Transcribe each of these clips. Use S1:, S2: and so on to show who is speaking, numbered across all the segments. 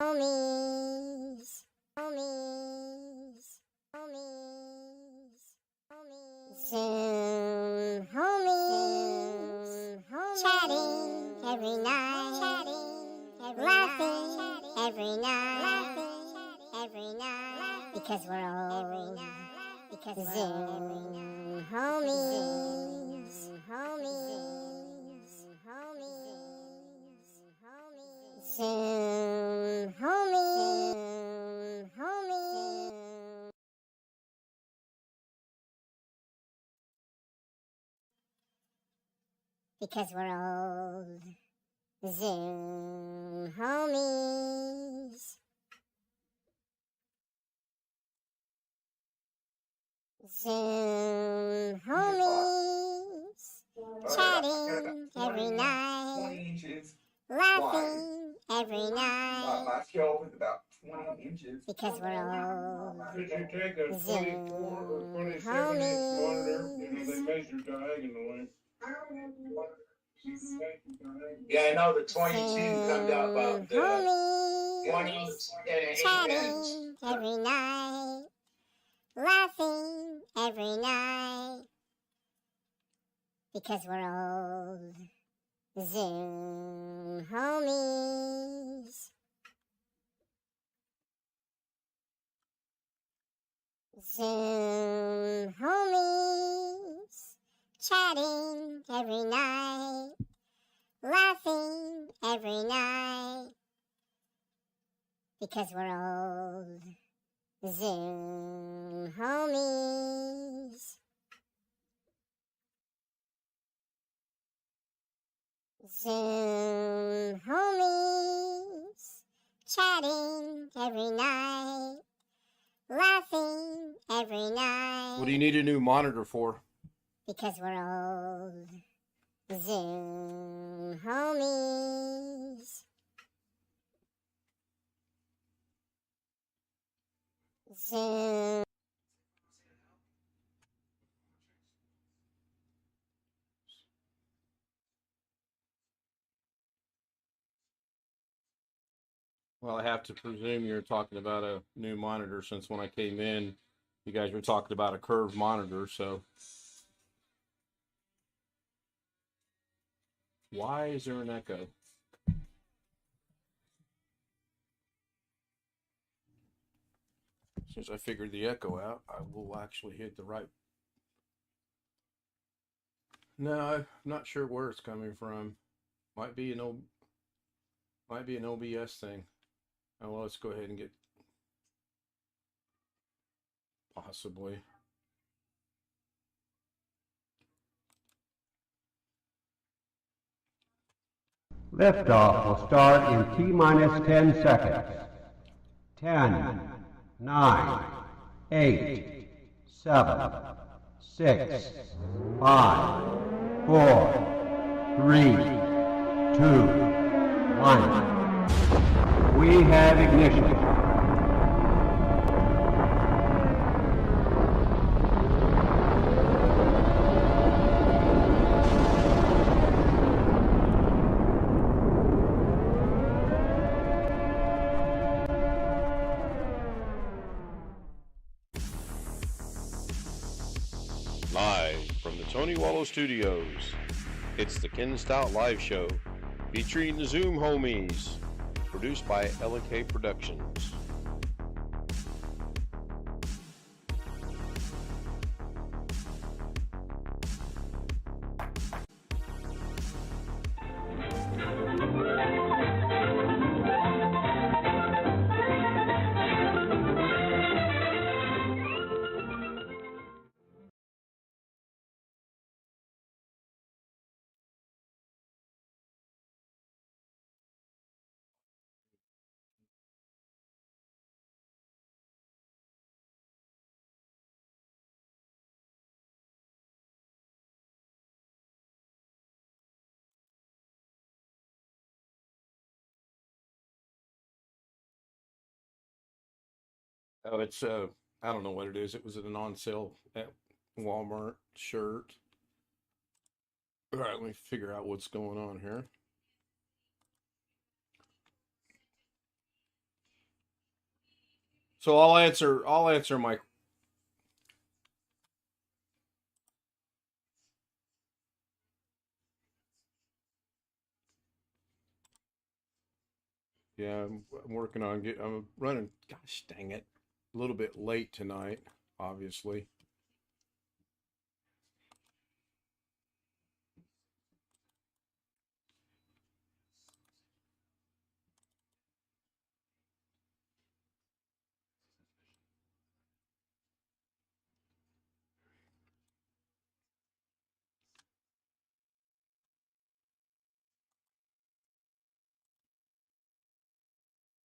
S1: homies, homies, homies, homies. Zoom homies, chatting every night, laughing every night, because we're old, because Zoom homies, homies, homies, Zoom homies, homies. Because we're old, Zoom homies. Zoom homies, chatting every night,
S2: 20 inches
S1: laughing every night,
S2: my shelf is about 20 inches.
S1: because we're old,
S3: Could you take a 24 or 27-inch monitor? You know, they measure diagonally.
S2: Yeah, I know the 22 comes out about
S1: homies,
S2: 20
S1: chatting every night, laughing every night, because we're old, Zoom homies. Zoom homies, chatting every night, laughing every night, because we're old, Zoom homies. Zoom homies, chatting every night, laughing every night.
S4: What do you need a new monitor for?
S1: Because we're old, Zoom homies. Zoom.
S4: Well, I have to presume you're talking about a new monitor, since when I came in, you guys were talking about a curved monitor, so. Why is there an echo? Since I figured the echo out, I will actually hit the right. No, I'm not sure where it's coming from. Might be an OBS thing. Oh, well, let's go ahead and get, possibly.
S5: Liftoff will start in T-minus 10 seconds. 10, 9, 8, 7, 6, 5, 4, 3, 2, 1. We have ignition.
S6: Live from the Tony Wallow Studios, it's the Ken Stout Live Show, featuring the Zoom Homies, produced by L&K Productions.
S4: Oh, it's I don't know what it is. It was an on sale at Walmart shirt. All right, let me figure out what's going on here. So I'll answer my. Yeah, I'm working on I'm running. Gosh dang it, a little bit late tonight, obviously.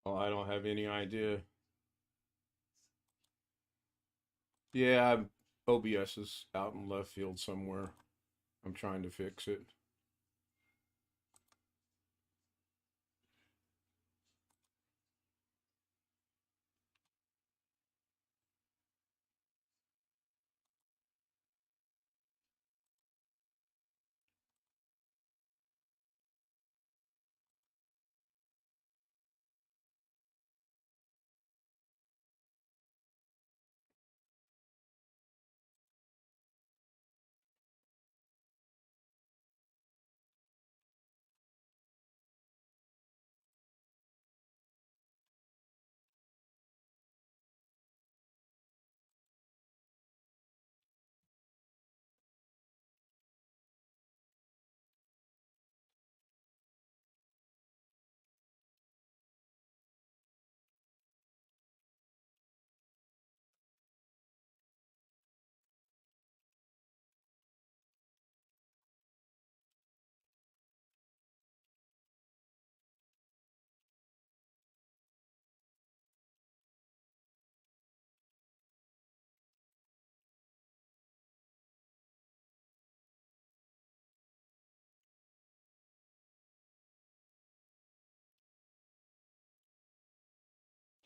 S4: Oh, I don't have any idea. Yeah, OBS is out in left field somewhere. I'm trying to fix it.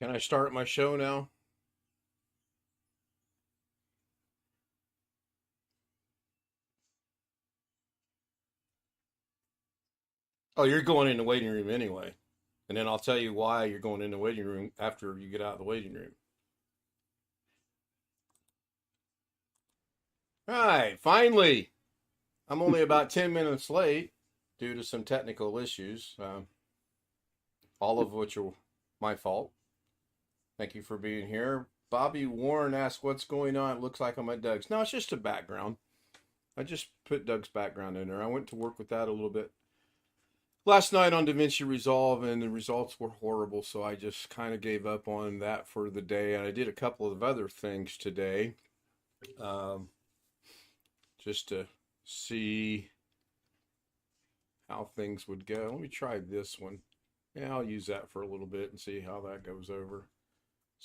S4: Can I start my show now? Oh, you're going in the waiting room anyway. And then I'll tell you why you're going in the waiting room after you get out of the waiting room. All right, finally. I'm only about 10 minutes late due to some technical issues, all of which are my fault. Thank you for being here. Bobby Warren asked, what's going on? It looks like I'm at Doug's. No, it's just a background. I just put Doug's background in there. I went to work with that a little bit last night on DaVinci Resolve, and the results were horrible, so I just kind of gave up on that for the day. And I did a couple of other things today, just to see how things would go. Let me try this one. Yeah, I'll use that for a little bit and see how that goes over.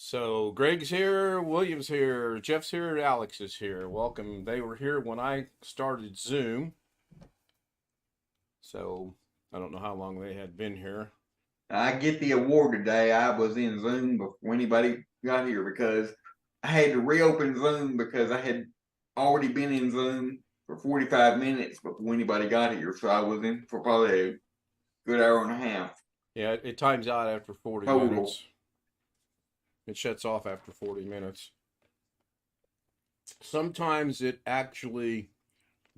S4: So Greg's here, William's here, Jeff's here, Alex is here. Welcome. They were here when I started Zoom. So I don't know how long they had been here.
S7: I get the award today. I was in Zoom before anybody got here because I had to reopen Zoom because I had already been in Zoom for 45 minutes before anybody got here. So I was in for probably a good hour and a half.
S4: Yeah, it times out after 40
S7: Total.
S4: minutes. It shuts off after 40 minutes. Sometimes it actually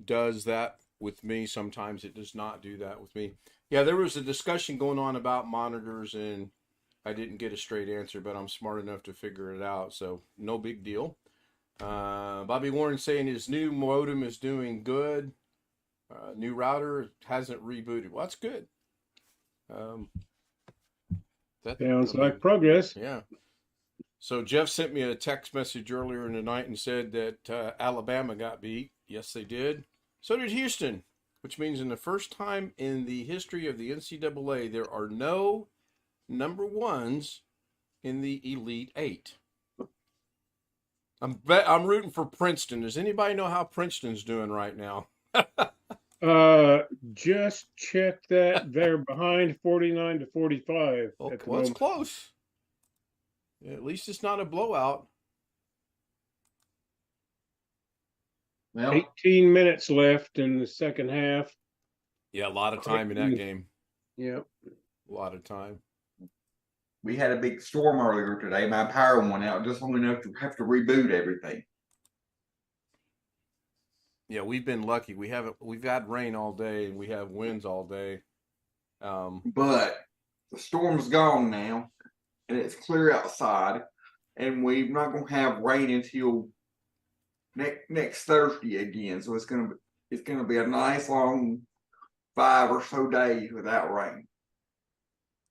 S4: does that with me. Sometimes it does not do that with me. Yeah, there was a discussion going on about monitors, and I didn't get a straight answer, but I'm smart enough to figure it out, so no big deal. Bobby Warren saying his new modem is doing good. New router hasn't rebooted. Well, that's good.
S3: That sounds like progress.
S4: Yeah. So Jeff sent me a text message earlier in the night and said that Alabama got beat. Yes, they did. So did Houston, which means in the first time in the history of the NCAA, there are no number ones in the Elite Eight. I'm rooting for Princeton. Does anybody know how Princeton's doing right now?
S3: Just check that they're behind 49 to 45.
S4: Well,
S3: at the
S4: well, it's
S3: moment.
S4: close. At least it's not a blowout.
S7: Well,
S3: 18 minutes left in the second half.
S4: Yeah, a lot of time in that game.
S3: Yep.
S4: A lot of time.
S7: we had a big storm earlier today. My power went out just long enough to have to reboot everything.
S4: Yeah, we've been lucky. We've had rain all day and we have winds all day.
S7: But the storm's gone now, and it's clear outside, and we're not gonna have rain until next Thursday again. So it's gonna be a nice long 5 or so days without rain.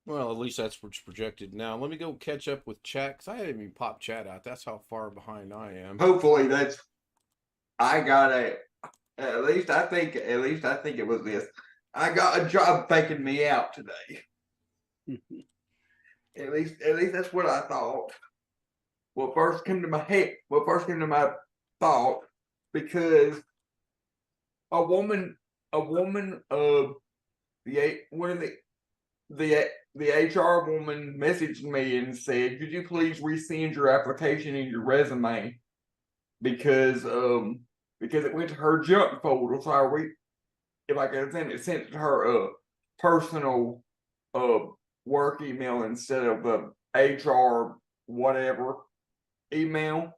S4: Well, at least that's what's projected now. Let me go catch up with chat because I haven't even popped chat out. That's how far behind I am.
S7: Hopefully I got at least I think it was this. I got a job faking me out today. At least that's what I thought. What first came to my thought, because a woman of one of the HR woman messaged me and said, "Could you please resend your application and your resume because it went to her junk folder." So if I could send it to her personal work email instead of the HR whatever email,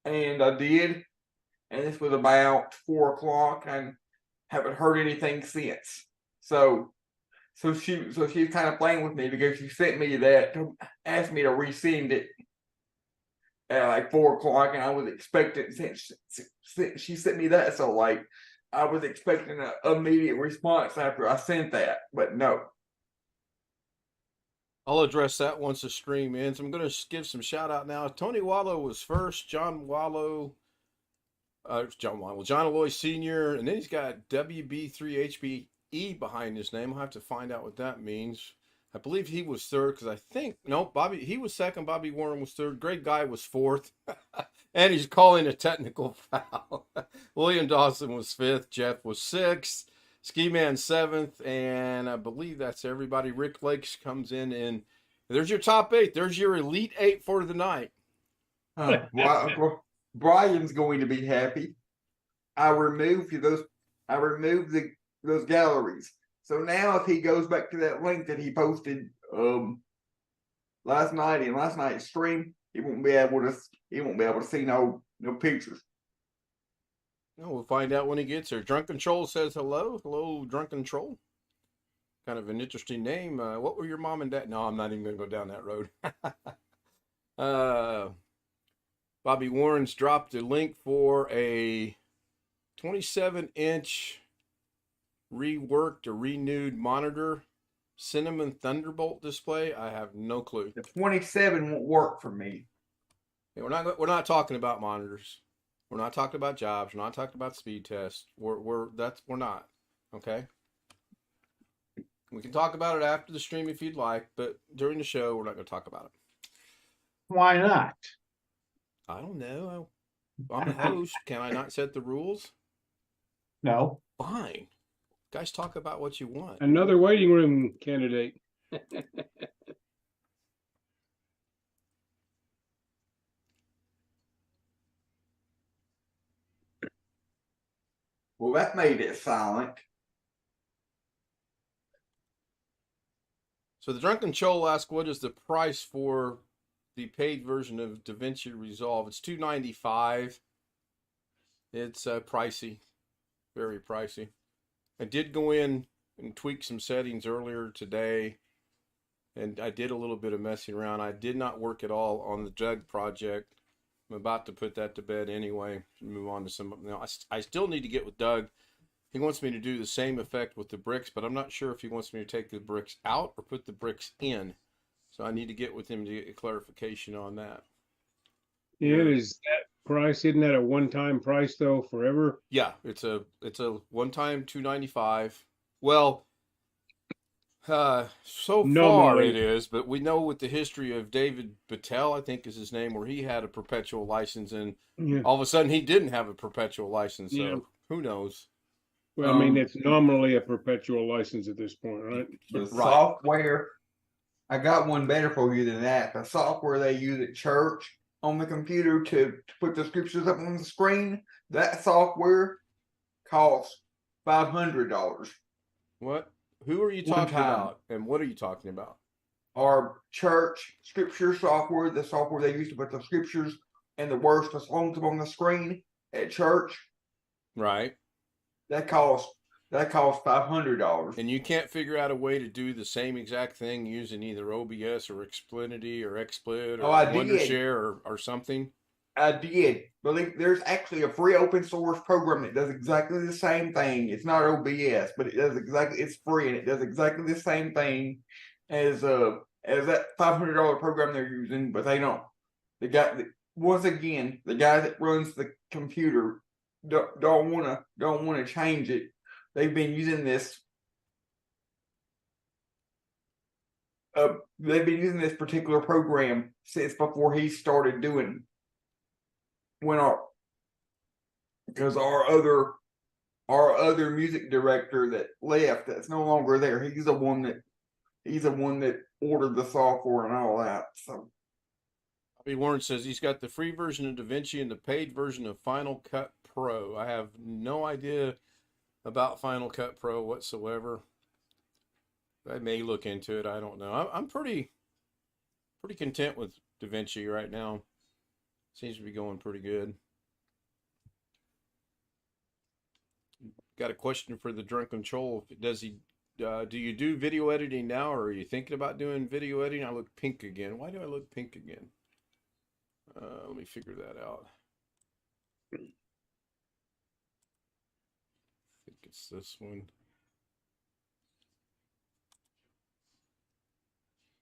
S7: and I did. And this was about 4 o'clock, and haven't heard anything since. So she's kind of playing with me because she sent me that to ask me to resend it at like 4 o'clock, and I was expecting since she sent me that, so like I was expecting an immediate response after I sent that, but no.
S4: I'll address that once the stream ends. I'm going to give some shout out now. Tony Wallow was first, John Aloy Sr., and then he's got WB3HBE behind his name. I'll have to find out what that means. I believe he was third because he was second. Bobby Warren was third. Greg Guy was fourth. And he's calling a technical foul. William Dawson was fifth. Jeff was sixth. Ski Man seventh. And I believe that's everybody. Rick Lakes comes in, and there's your top 8. There's your Elite 8 for the night.
S7: Brian's going to be happy. I removed those galleries. So now if he goes back to that link that he posted last night in last night's stream, he won't be able to see no pictures.
S4: No, we'll find out when he gets there. Drunken Troll says hello. Hello, Drunken Troll. Kind of an interesting name. What were your mom and dad? No, I'm not even going to go down that road. Bobby Warren's dropped a link for a 27-inch reworked or renewed monitor Cinnamon Thunderbolt display. I have no clue.
S7: The 27 won't work for me.
S4: Yeah, we're not talking about monitors. We're not talking about jobs. We're not talking about speed tests. We're not. Okay. We can talk about it after the stream if you'd like, but during the show we're not going to talk about it.
S3: Why not?
S4: I don't know. I'm the host. Can I not set the rules?
S3: No.
S4: Fine. Guys, talk about what you want.
S5: Another waiting room candidate.
S7: Well, that made it silent.
S4: So the Drunken Troll asked, what is the price for the paid version of DaVinci Resolve? It's $295. It's pricey. Very pricey. I did go in and tweak some settings earlier today, and I did a little bit of messing around. I did not work at all on the Doug project. I'm about to put that to bed anyway. Move on to something else. I still need to get with Doug. He wants me to do the same effect with the bricks, but I'm not sure if he wants me to take the bricks out or put the bricks in. So I need to get with him to get a clarification on that.
S5: Yeah, is that price? Isn't that a one-time price though, forever?
S4: Yeah, it's a one-time $295. Well, so far it is, but we know with the history of David Patel, I think is his name, where he had a perpetual license, and all of a sudden he didn't have a perpetual license. So who knows?
S5: Well, I mean, it's nominally a perpetual license at this point, right?
S7: The software, I got one better for you than that. The software they use at church on the computer to put the scriptures up on the screen, that software costs $500.
S4: What? Who are you talking about? And what are you talking about?
S7: our church scripture software, the software they use to put the scriptures and the words, the songs up on the screen at church.
S4: Right.
S7: That costs $500.
S4: And you can't figure out a way to do the same exact thing using either OBS or Xplinity or XSplit or
S7: I did.
S4: Wondershare or something?
S7: I did. But there's actually a free open source program that does exactly the same thing. It's not OBS, but it's free and it does exactly the same thing as that $500 program they're using, but they don't. Once again, the guy that runs the computer don't wanna change it. They've been using this. They've been using this particular program since before he started doing. Because our other music director that left, that's no longer there. He's the one that ordered the software and all that. So
S4: Bobby Warren says he's got the free version of DaVinci and the paid version of Final Cut Pro. I have no idea about Final Cut Pro whatsoever. I may look into it. I don't know. I'm pretty content with DaVinci right now. Seems to be going pretty good. Got a question for the Drunken Troll. Do you do video editing now, or are you thinking about doing video editing? I look pink again. Why do I look pink again? Let me figure that out. I think it's this one.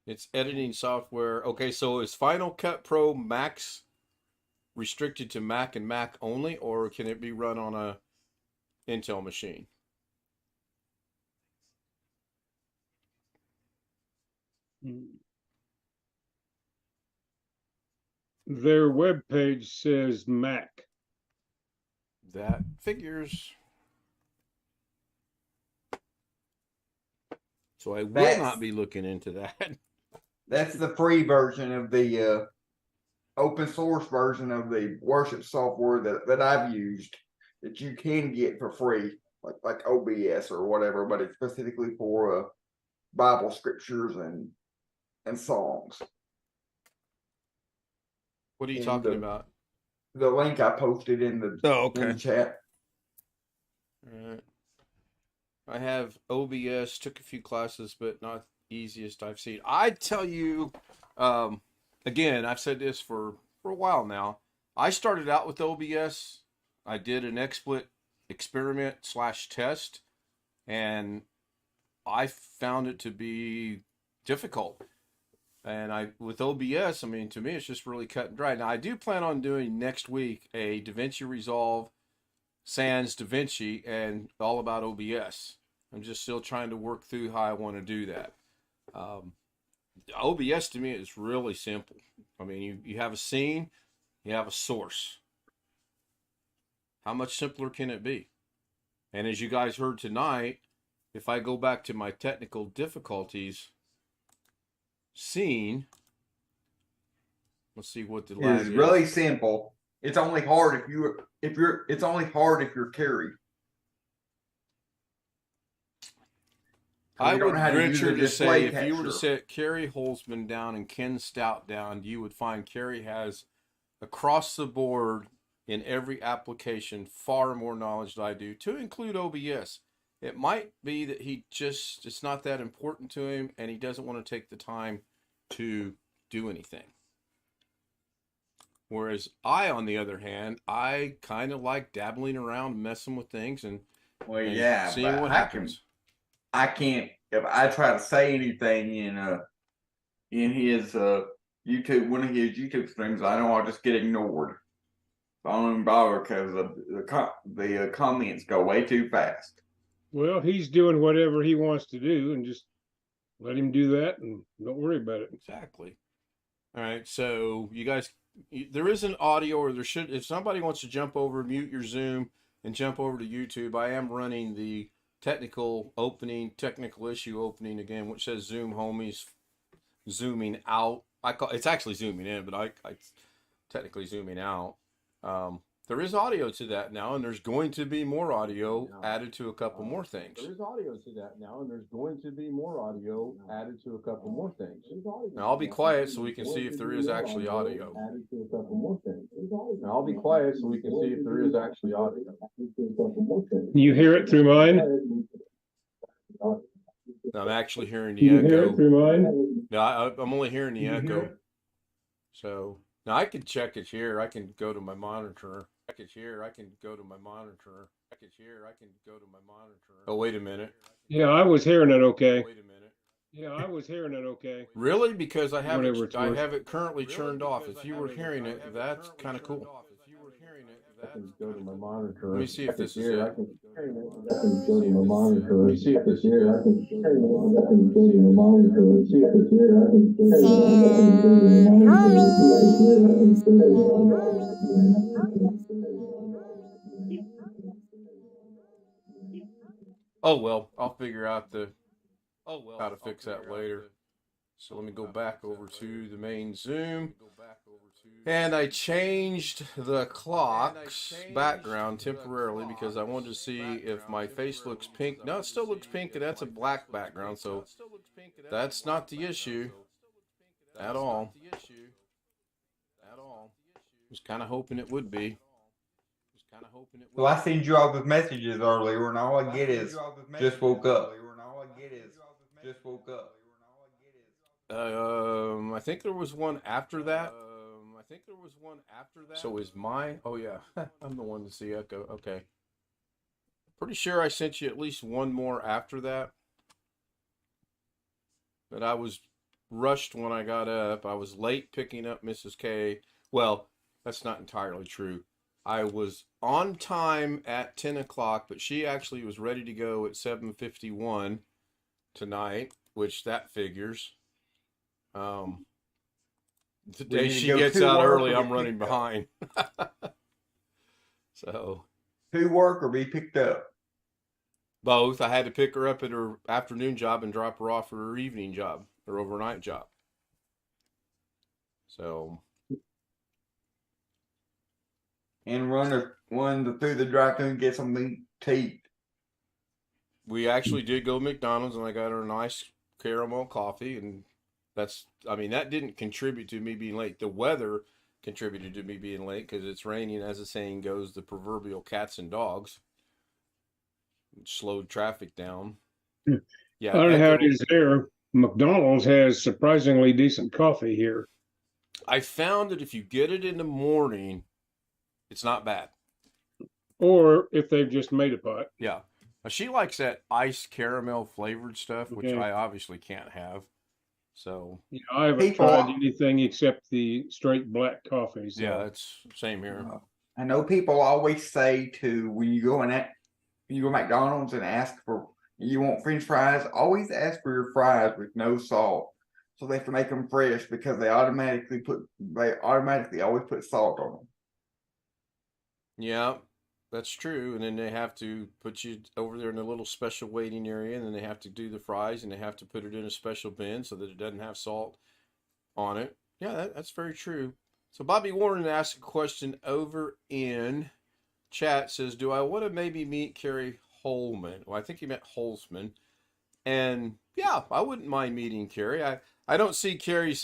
S4: It's editing software. Okay, so is Final Cut Pro Max restricted to Mac and Mac only, or can it be run on a Intel machine?
S5: Their webpage says Mac.
S4: That figures. So I will not be looking into that.
S7: that's the free version of the open source version of the worship software that I've used that you can get for free, like OBS or whatever, but it's specifically for Bible scriptures and songs.
S4: What are you talking about?
S7: The link I posted in the in the chat.
S4: All right. I have OBS, took a few classes, but not the easiest I've seen. I tell you, again, I've said this for a while now. I started out with OBS. I did an XSplit experiment / test, and I found it to be difficult. And with OBS, I mean, to me, it's just really cut and dry. Now, I do plan on doing next week a DaVinci Resolve sans DaVinci and all about OBS. I'm just still trying to work through how I want to do that. OBS to me is really simple. I mean, you have a scene, you have a source. How much simpler can it be? And as you guys heard tonight, if I go back to my technical difficulties scene, let's see what the lag is.
S7: It's really simple. It's only hard if you're Carrie.
S4: I would venture to say if you were to set Carrie Holzman down and Ken Stout down, you would find Carrie has across the board in every application far more knowledge than I do, to include OBS. It might be that it's not that important to him and he doesn't want to take the time to do anything. Whereas I, on the other hand, I kind of like dabbling around, messing with things and seeing what happens.
S7: I can't, if I try to say anything in his YouTube, one of his YouTube streams, I know I'll just get ignored. I don't even bother because the comments go way too fast.
S5: Well, he's doing whatever he wants to do, and just let him do that, and don't worry about it.
S4: Exactly. All right, so you guys, there is an audio, or there should, if somebody wants to jump over, mute your Zoom, and jump over to YouTube, I am running the technical issue opening again, which says Zoom Homies zooming out. It's actually zooming in, but I technically zooming out. there is audio to that now, and there's going to be more audio added to a couple more things.
S8: There is audio to that now, and there's going to be more audio added to a couple more things.
S4: Now I'll be quiet so we can see if there is actually audio.
S8: Added to a couple more things. Now I'll be quiet so we can see if there is actually audio.
S5: You hear it through mine?
S4: I'm actually hearing the
S5: You hear it
S4: echo.
S5: through mine?
S4: No, I'm only hearing the echo. So now I can check it here. I can go to my monitor. I can go to my monitor. Oh, wait a minute.
S5: Yeah, I was hearing it okay.
S4: Wait a minute.
S5: Yeah, I was hearing it okay.
S4: Really? Because I have
S5: Whatever it's worth.
S4: it currently turned off. If you were hearing it, that's kind of cool.
S8: I can go to my monitor.
S4: Let me see if this is it.
S8: I can go to my monitor. Let me see if this is it. I can go to my monitor. Let's see if this is it. I can
S4: Oh well, I'll figure out how to fix that later. So let me go back over to the main Zoom. And I changed the clock's background temporarily because I wanted to see if my face looks pink. No, it still looks pink, and that's a black background, so that's not the issue at all. Was kind of hoping it would be.
S7: Well, I sent you all the messages earlier, and all I get is just woke up.
S4: I think there was one after that. So is my? Oh yeah, I'm the one to see echo. Okay. Pretty sure I sent you at least one more after that. But I was rushed when I got up. I was late picking up Mrs. K. Well, that's not entirely true. I was on time at 10 o'clock, but she actually was ready to go at 7:51 tonight, which that figures. The day she gets out early, I'm running behind. So.
S7: To work or be picked up?
S4: Both. I had to pick her up at her afternoon job and drop her off for her evening job, her overnight job. So.
S7: And run through the drive-thru and get something to eat.
S4: We actually did go to McDonald's, and I got her a nice caramel coffee, and that didn't contribute to me being late. The weather contributed to me being late because it's raining, as the saying goes, the proverbial cats and dogs. It slowed traffic down. Yeah,
S5: I don't know how it is there. McDonald's has surprisingly decent coffee here.
S4: I found that if you get it in the morning, it's not bad.
S5: Or if they've just made a pot.
S4: Yeah. Now, she likes that iced caramel flavored stuff, which I obviously can't have. So
S5: I haven't tried anything except the straight black coffees.
S4: Yeah, that's same here.
S7: I know people always say when you go to McDonald's and ask for you want French fries, always ask for your fries with no salt. So they have to make them fresh because they automatically always put salt on them.
S4: Yeah, that's true. And then they have to put you over there in a little special waiting area, and then they have to do the fries, and they have to put it in a special bin so that it doesn't have salt on it. Yeah, that's very true. So Bobby Warren asked a question over in chat. Says, do I want to maybe meet Carrie Holman? Well, I think he meant Holzman. And yeah, I wouldn't mind meeting Carrie. I don't see Carrie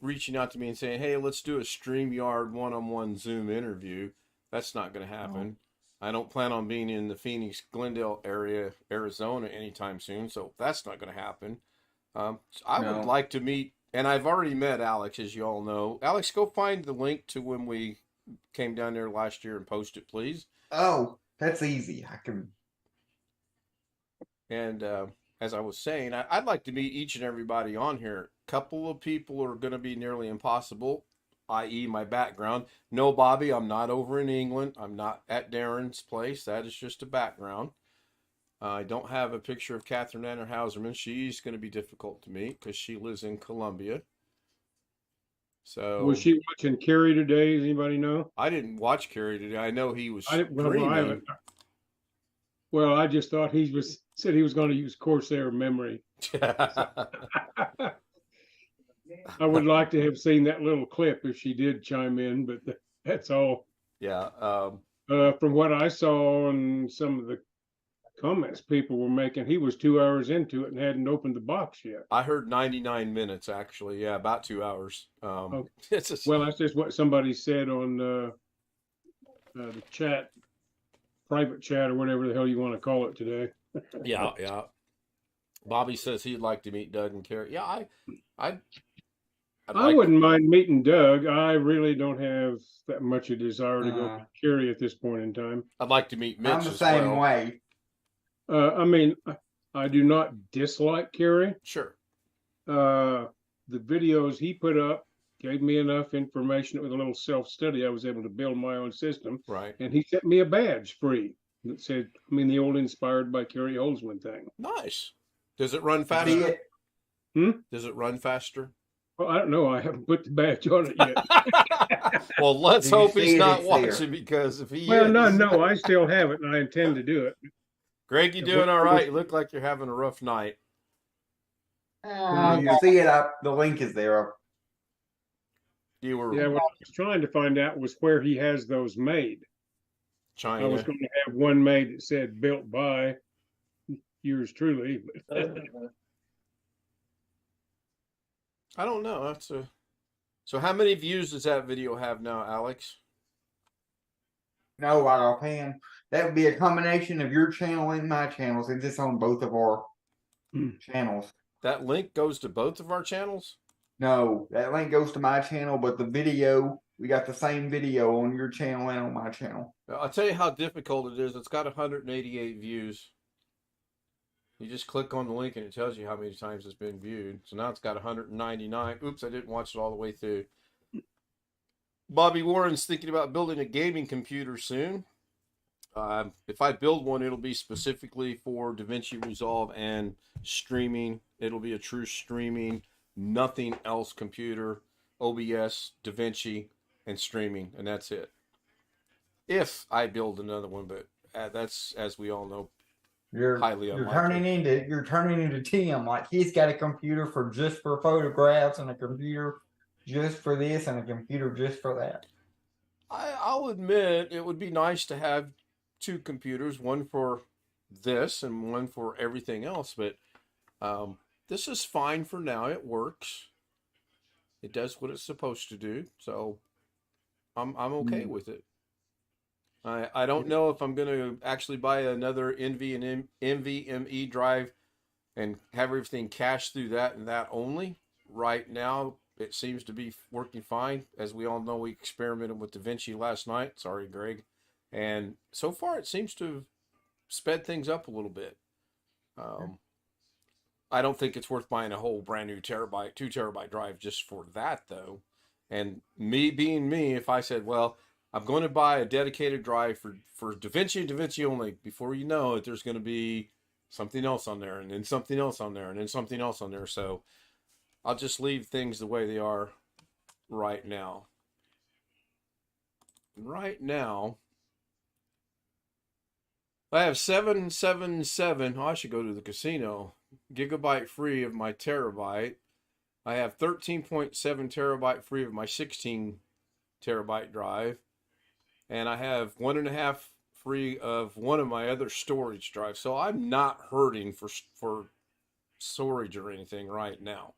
S4: reaching out to me and saying, hey, let's do a StreamYard one-on-one Zoom interview. That's not going to happen. I don't plan on being in the Phoenix, Glendale area, Arizona anytime soon, so that's not going to happen. I would like to meet, and I've already met Alex, as you all know. Alex, go find the link to when we came down there last year and post it, please.
S7: Oh, that's easy. I can.
S4: And as I was saying, I'd like to meet each and everybody on here. A couple of people are going to be nearly impossible, i.e. my background. No, Bobby, I'm not over in England. I'm not at Darren's place. That is just a background. I don't have a picture of Catherine Anner Hauserman. She's going to be difficult to meet because she lives in Colombia. So
S5: was she watching Carrie today? Does anybody know?
S4: I didn't watch Carrie today. I know he was dreaming.
S5: Well, I just thought said he was going to use Corsair memory. I would like to have seen that little clip if she did chime in, but that's all.
S4: Yeah.
S5: From what I saw and some of the comments people were making, he was 2 hours into it and hadn't opened the box yet.
S4: I heard 99 minutes actually. Yeah, about 2 hours.
S5: Oh.
S4: It's just,
S5: Well, that's just what somebody said on the chat, private chat, or whatever the hell you want to call it today.
S4: yeah. Bobby says he'd like to meet Doug and Carrie. Yeah, I'd
S5: I
S4: like,
S5: wouldn't mind meeting Doug. I really don't have that much a desire to go
S7: Uh,
S5: meet Carrie at this point in time.
S4: I'd like to meet Mitch
S7: I'm the
S4: as
S7: same
S4: well.
S7: way.
S5: I mean, I do not dislike Carrie.
S4: Sure.
S5: The videos he put up gave me enough information with a little self-study. I was able to build my own system.
S4: Right.
S5: And he sent me a badge free that said, the old inspired by Carrie Holzman thing.
S4: Nice. Does it run
S7: See
S4: faster?
S7: it?
S4: Does it run faster?
S5: Well, I don't know. I haven't put the badge on it yet.
S4: Well, let's
S7: Do you
S4: hope
S7: see
S4: he's
S7: it?
S4: not
S7: It's there.
S4: watching, because if he
S5: Well,
S4: is,
S5: no, I still have it, and I intend to do it.
S4: Greg, you doing all right? You look like you're having a rough night.
S7: You see it up? The link is there.
S4: You were
S5: Yeah, what I was trying to find out was where he has those made. I was
S4: China.
S5: going to have one made that said built by yours truly.
S4: I don't know. That's a. So how many views does that video have now, Alex?
S7: No, right offhand. That would be a combination of your channel and my channel, since it's on both of our channels.
S4: That link goes to both of our channels?
S7: No, that link goes to my channel, but the video, we got the same video on your channel and on my channel.
S4: I'll tell you how difficult it is. It's got 188 views. You just click on the link and it tells you how many times it's been viewed. So now it's got 199. Oops, I didn't watch it all the way through. Bobby Warren's thinking about building a gaming computer soon. If I build one, it'll be specifically for DaVinci Resolve and streaming. It'll be a true streaming, nothing else computer, OBS, DaVinci, and streaming, and that's it. If I build another one, but that's, as we all know, highly unlikely.
S7: You're turning into Tim, like he's got a computer for just for photographs and a computer just for this and a computer just for that.
S4: I'll admit it would be nice to have two computers, one for this and one for everything else, but this is fine for now. It works. It does what it's supposed to do, so I'm okay with it. I don't know if I'm going to actually buy another NVMe drive and have everything cached through that and that only. Right now, it seems to be working fine. As we all know, we experimented with DaVinci last night. Sorry, Greg. And so far, it seems to have sped things up a little bit. I don't think it's worth buying a whole brand new 2 terabyte drive just for that, though. And me being me, if I said, well, I'm going to buy a dedicated drive for DaVinci and DaVinci only, before you know it, there's going to be something else on there, and then something else on there, and then something else on there. So I'll just leave things the way they are right now. Right now, I have 777. Oh, I should go to the casino. Gigabyte free of my terabyte. I have 13.7 terabyte free of my 16 terabyte drive. And I have 1.5 free of one of my other storage drives. So I'm not hurting for storage or anything right now.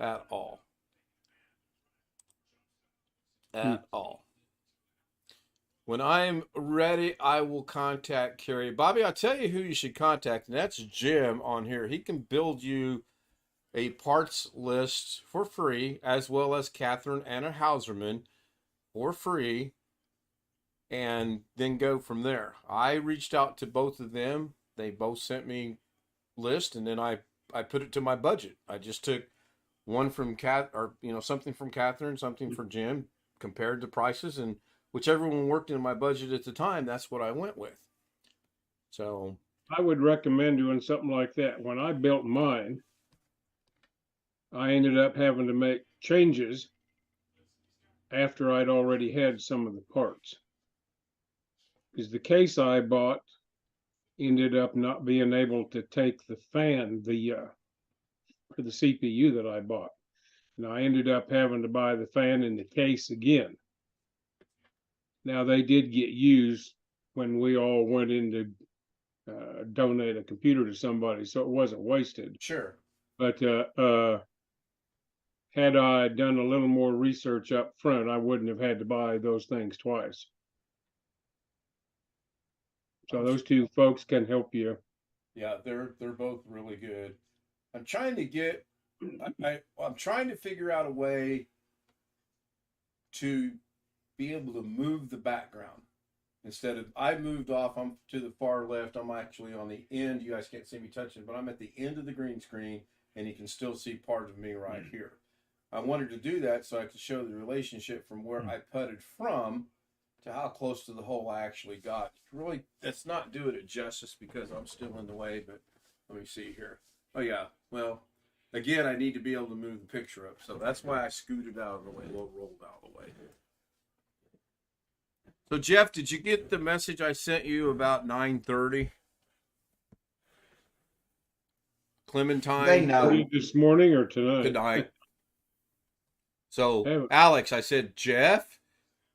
S4: At all. At all. When I'm ready, I will contact Carrie. Bobby, I'll tell you who you should contact, and that's Jim on here. He can build you a parts list for free, as well as Catherine Anna Hauserman for free, and then go from there. I reached out to both of them. They both sent me list, and then I put it to my budget. I just took one from something from Catherine, something for Jim, compared the prices, and whichever one worked in my budget at the time, that's what I went with. So
S5: I would recommend doing something like that. When I built mine, I ended up having to make changes after I'd already had some of the parts. Because the case I bought ended up not being able to take the fan, for the CPU that I bought. And I ended up having to buy the fan and the case again. Now they did get used when we all went in to donate a computer to somebody, so it wasn't wasted.
S4: Sure.
S5: But had I done a little more research up front, I wouldn't have had to buy those things twice. So those two folks can help you.
S4: Yeah, they're both really good. I'm trying to get I'm trying to figure out a way to be able to move the background. Instead of, I moved off, I'm to the far left, I'm actually on the end. You guys can't see me touching, but I'm at the end of the green screen and you can still see part of me right here. I wanted to do that so I could show the relationship from where I putted from to how close to the hole I actually got. Really, that's not doing it justice because I'm still in the way, but let me see here. Oh yeah, well, again, I need to be able to move the picture up. So that's why I scooted out of the way, rolled out of the way. So Jeff, did you get the message I sent you about 9:30? Clementine?
S7: They know.
S5: This morning or tonight?
S4: Good night. So,
S5: Haven't.
S4: Alex, I said, Jeff,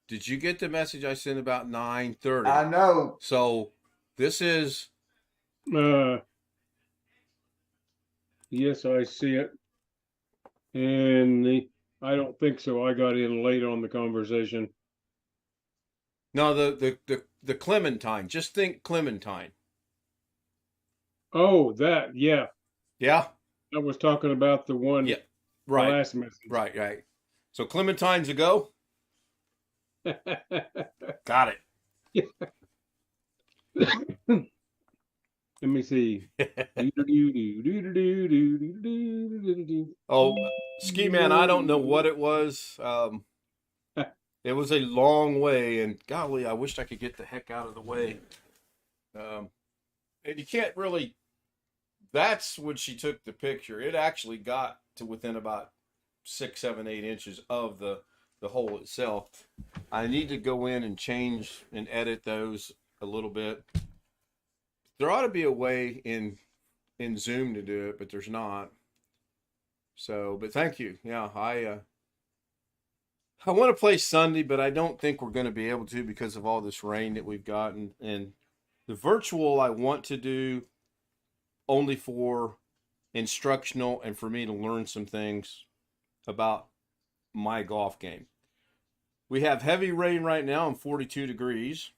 S4: did you get the message I sent about 9:30?
S7: I know.
S4: So, this is...
S5: Yes, I see it. And I don't think so. I got in late on the conversation.
S4: No, the Clementine. Just think Clementine.
S5: Oh, that, yeah.
S4: Yeah?
S5: I was talking about the one,
S4: Yeah, right.
S5: last message.
S4: Right. So Clementine's a go? Got it.
S5: Let me see.
S4: Oh, Ski Man, I don't know what it was. It was a long way, and golly, I wished I could get the heck out of the way. And you can't really... That's when she took the picture. It actually got to within about 6, 7, 8 inches of the hole itself. I need to go in and change and edit those a little bit. There ought to be a way in Zoom to do it, but there's not. So, but thank you. Yeah, I want to play Sunday, but I don't think we're going to be able to because of all this rain that we've gotten. And the virtual I want to do only for instructional and for me to learn some things about my golf game. We have heavy rain right now and 42 degrees.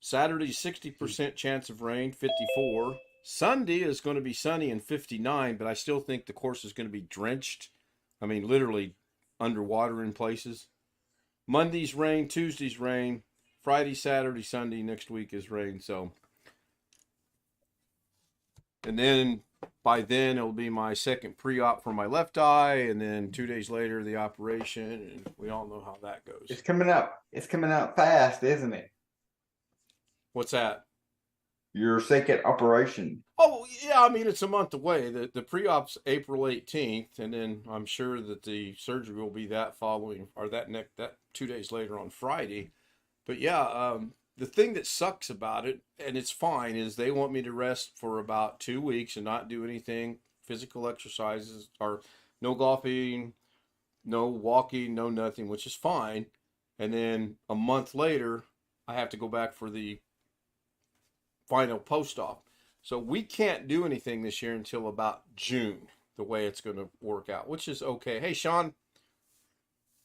S4: Saturday, 60% chance of rain, 54. Sunday is going to be sunny and 59, but I still think the course is going to be drenched. I mean, literally underwater in places. Monday's rain, Tuesday's rain, Friday, Saturday, Sunday next week is rain. So, and then by then it'll be my second pre-op for my left eye, and then 2 days later the operation, and we all know how that goes.
S7: It's coming up. It's coming up fast, isn't it?
S4: What's that?
S7: Your second operation.
S4: Oh, yeah, I mean, it's a month away. The pre-op's April 18th, and then I'm sure that the surgery will be that following, or that 2 days later on Friday. But yeah, the thing that sucks about it, and it's fine, is they want me to rest for about 2 weeks and not do anything, physical exercises, or no golfing, no walking, no nothing, which is fine. And then a month later, I have to go back for the final post-op. So we can't do anything this year until about June, the way it's going to work out, which is okay. Hey, Sean.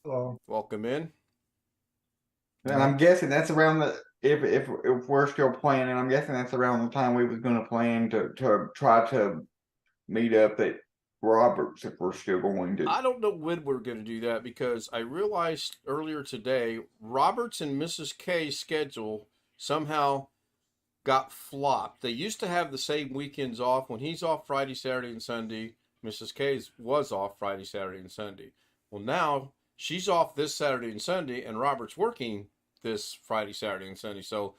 S9: Hello.
S4: Welcome in.
S7: And I'm guessing that's around the if we're still planning, I'm guessing that's around the time we was going to plan to try to meet up at Roberts if we're still going to.
S4: I don't know when we're going to do that because I realized earlier today Roberts and Mrs. K's schedule somehow got flopped. They used to have the same weekends off. When he's off Friday, Saturday, and Sunday, Mrs. K's was off Friday, Saturday, and Sunday. Well, now she's off this Saturday and Sunday, and Robert's working this Friday, Saturday, and Sunday. So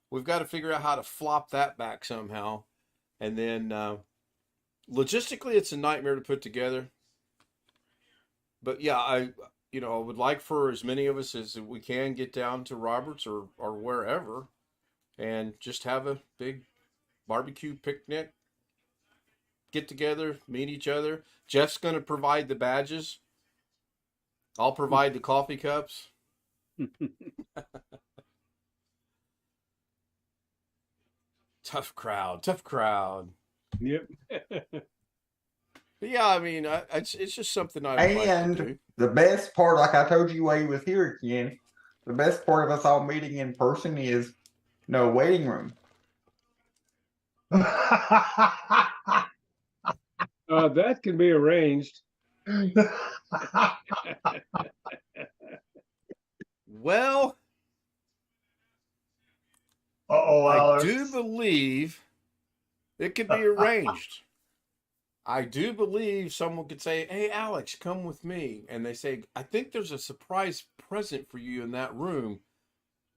S4: we've got to figure out how to flop that back somehow. And then logistically, it's a nightmare to put together. But yeah, I would like for as many of us as we can get down to Roberts or wherever and just have a big barbecue picnic, get together, meet each other. Jeff's going to provide the badges. I'll provide the coffee cups. Tough crowd.
S5: Yep.
S4: But yeah, I mean, it's just something I would like
S7: And
S4: to do.
S7: the best part, like I told you while you was here again, the best part of us all meeting in person is no waiting room.
S5: That can be arranged.
S4: Well, I
S9: Alex.
S4: do believe it could be arranged. I do believe someone could say, "Hey, Alex, come with me," and they say, "I think there's a surprise present for you in that room.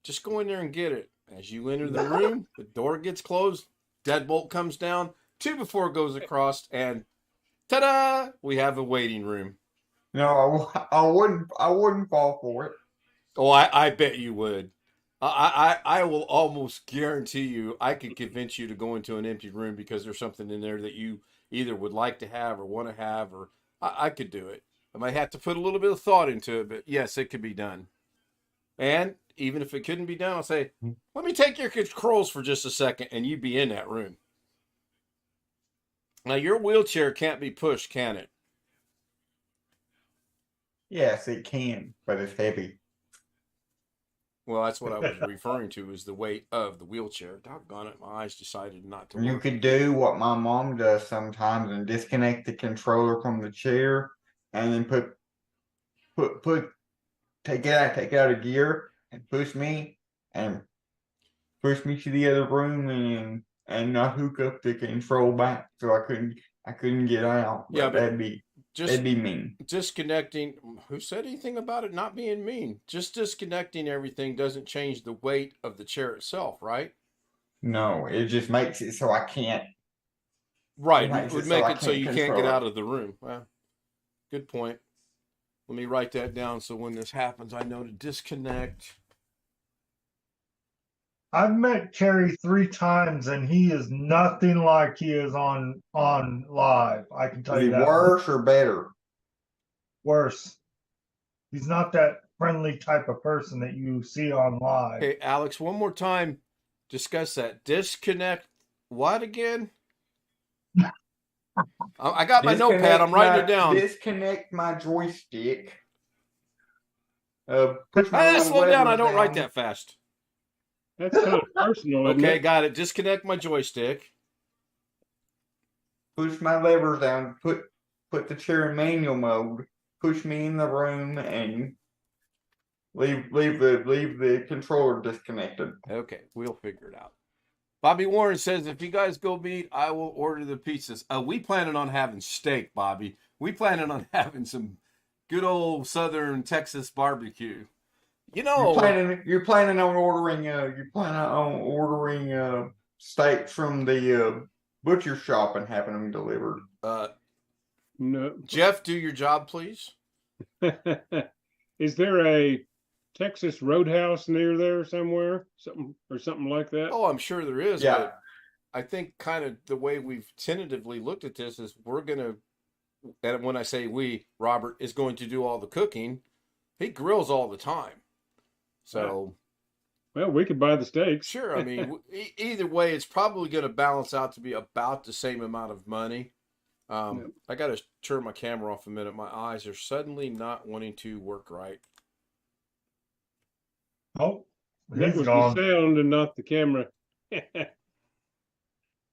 S4: Just go in there and get it." As you enter the room, the door gets closed, deadbolt comes down, 2x4 goes across, and ta-da! We have a waiting room.
S7: No, I wouldn't fall for it.
S4: Oh, I bet you would. I will almost guarantee you I could convince you to go into an empty room because there's something in there that you either would like to have or want to have, or I could do it. I might have to put a little bit of thought into it, but yes, it could be done. And even if it couldn't be done, I'll say, let me take your controls for just a second and you be in that room. Now, your wheelchair can't be pushed, can it?
S7: Yes, it can, but it's heavy.
S4: Well, that's what I was referring to, is the weight of the wheelchair. Doggone it, my eyes decided not to
S7: You
S4: work.
S7: could do what my mom does sometimes and disconnect the controller from the chair and then take it out of gear and push me to the other room and not hook up the control back so I couldn't get out. But
S4: Yeah, but
S7: that'd be mean.
S4: Disconnecting, who said anything about it not being mean? Just disconnecting everything doesn't change the weight of the chair itself, right?
S7: No, it just makes it so I can't.
S4: Right,
S7: It
S4: it
S7: makes
S4: would
S7: it so
S4: make
S7: I
S4: it so
S7: can't
S4: you can't
S7: control
S4: get
S7: it.
S4: out of the room. Well, good point. Let me write that down so when this happens, I know to disconnect.
S9: I've met Kerry 3 times, and he is nothing like he is on live. I can tell
S7: Is
S9: you
S7: he
S9: that.
S7: worse or better?
S9: Worse. He's not that friendly type of person that you see on live.
S4: Okay, Alex, one more time, discuss that. Disconnect what again? I got my notepad. I'm writing it down.
S7: Disconnect my joystick. Push my little
S4: Slow down. I
S7: levers
S4: don't write
S7: down.
S4: that fast.
S5: That's kind of personal, isn't
S4: Okay,
S5: it?
S4: got it. Disconnect my joystick.
S7: Push my levers down. Put the chair in manual mode. Push me in the room and leave the controller disconnected.
S4: Okay, we'll figure it out. Bobby Warren says, if you guys go meet, I will order the pizzas. We planning on having steak, Bobby. We planning on having some good old Southern Texas barbecue. You know,
S7: You're planning on ordering steaks from the butcher shop and having them delivered.
S5: No.
S4: Jeff, do your job, please.
S5: Is there a Texas Roadhouse near there somewhere? Something like that?
S4: Oh, I'm sure there is.
S7: Yeah.
S4: But I think kind of the way we've tentatively looked at this is we're going to, and when I say we, Robert is going to do all the cooking. He grills all the time. So,
S5: well, we could buy the steaks.
S4: Sure. I mean, either way, it's probably going to balance out to be about the same amount of money. I got to turn my camera off a minute. My eyes are suddenly not wanting to work right.
S9: Oh,
S5: that was gone. The sound and not the camera.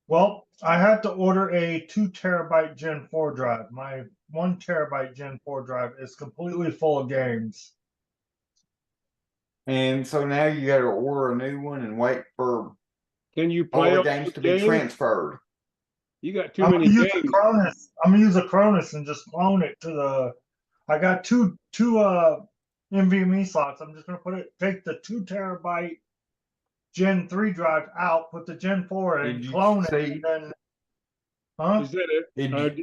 S9: Well, I had to order a 2 terabyte Gen 4 drive. My 1 terabyte Gen 4 drive is completely full of games.
S7: And so now you got to order a new one and wait for
S5: Can you play
S7: all the games to be transferred.
S5: You got too many games.
S9: I'm gonna use a Cronus and just clone it to the. I got two NVMe slots. I'm just gonna take the 2 terabyte Gen 3 drive out, put the Gen 4 in, clone it, and then. Huh?
S5: Is that it?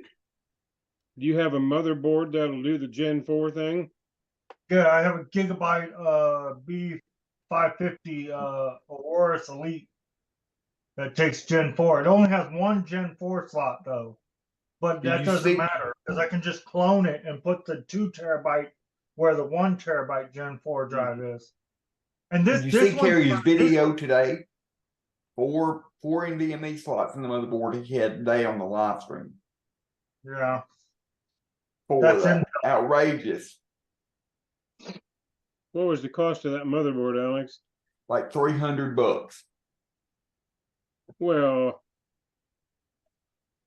S5: Do you have a motherboard that'll do the Gen 4 thing?
S9: Yeah, I have a Gigabyte B550 Aorus Elite that takes Gen 4. It only has 1 Gen 4 slot though, but that doesn't matter because I can just clone it and put the 2 terabyte where the 1 terabyte Gen 4 drive is. And
S7: Did you see Carrie's video today? Four NVMe slots in the motherboard he had today on the live stream.
S9: Yeah.
S7: That's outrageous.
S5: What was the cost of that motherboard, Alex?
S7: Like $300.
S5: Well,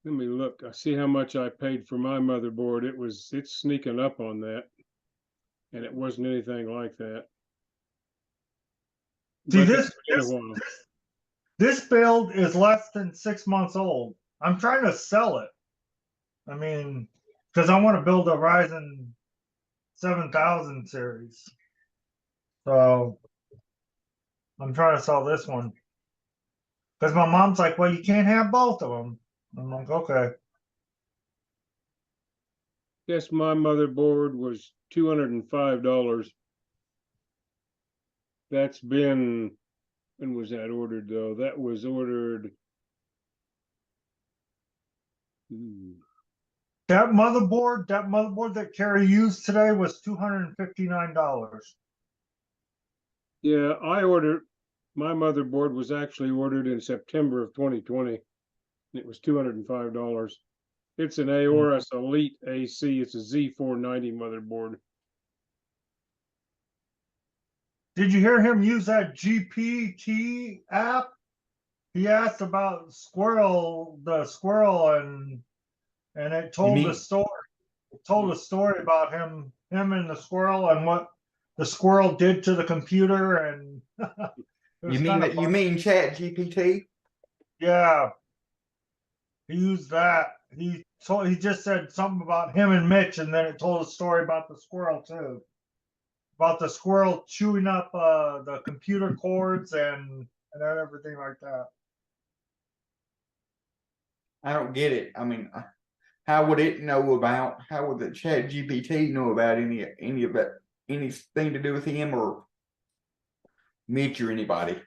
S5: let me look. I see how much I paid for my motherboard. It's sneaking up on that. And it wasn't anything like that.
S9: See,
S5: But it's been a while.
S9: this build is less than 6 months old. I'm trying to sell it. I mean, because I want to build a Ryzen 7000 series. So I'm trying to sell this one. Because my mom's like, well, you can't have both of them. I'm like, okay.
S5: Guess my motherboard was $205. That's been, when was that ordered though? That was ordered.
S9: That motherboard that Carrie used today was $259.
S5: Yeah, my motherboard was actually ordered in September of 2020. It was $205. It's an Aorus Elite AC. It's a Z490 motherboard.
S9: Did you hear him use that GPT app? He asked about the squirrel, and it told the story. It told a story about him and the squirrel and what the squirrel did to the computer, and
S7: you mean Chat GPT?
S9: Yeah. He used that. He just said something about him and Mitch, and then it told a story about the squirrel too. About the squirrel chewing up the computer cords and everything like that.
S7: I don't get it. I mean, how would it know about? How would the Chat GPT know about any of that, anything to do with him or Mitch or anybody?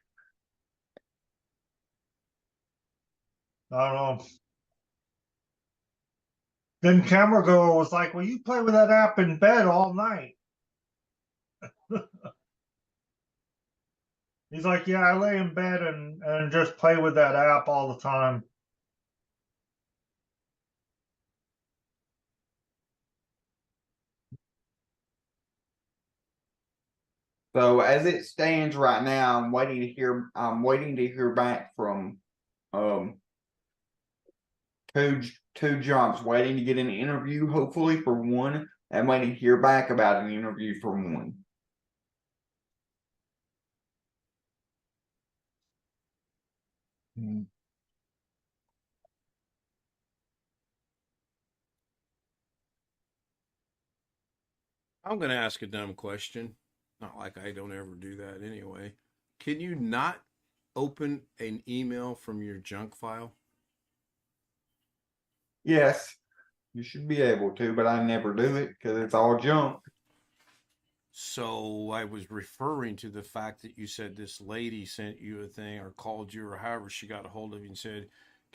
S9: I don't know. Then Camera Girl was like, "Well, you play with that app in bed all night." He's like, "Yeah, I lay in bed and just play with that app all the time."
S7: So as it stands right now, I'm waiting to hear back from two jobs, waiting to get an interview, hopefully for one, and waiting to hear back about an interview for one.
S4: I'm going to ask a dumb question. Not like I don't ever do that anyway. Can you not open an email from your junk file?
S7: Yes, you should be able to, but I never do it because it's all junk.
S4: So I was referring to the fact that you said this lady sent you a thing or called you or however she got a hold of you and said,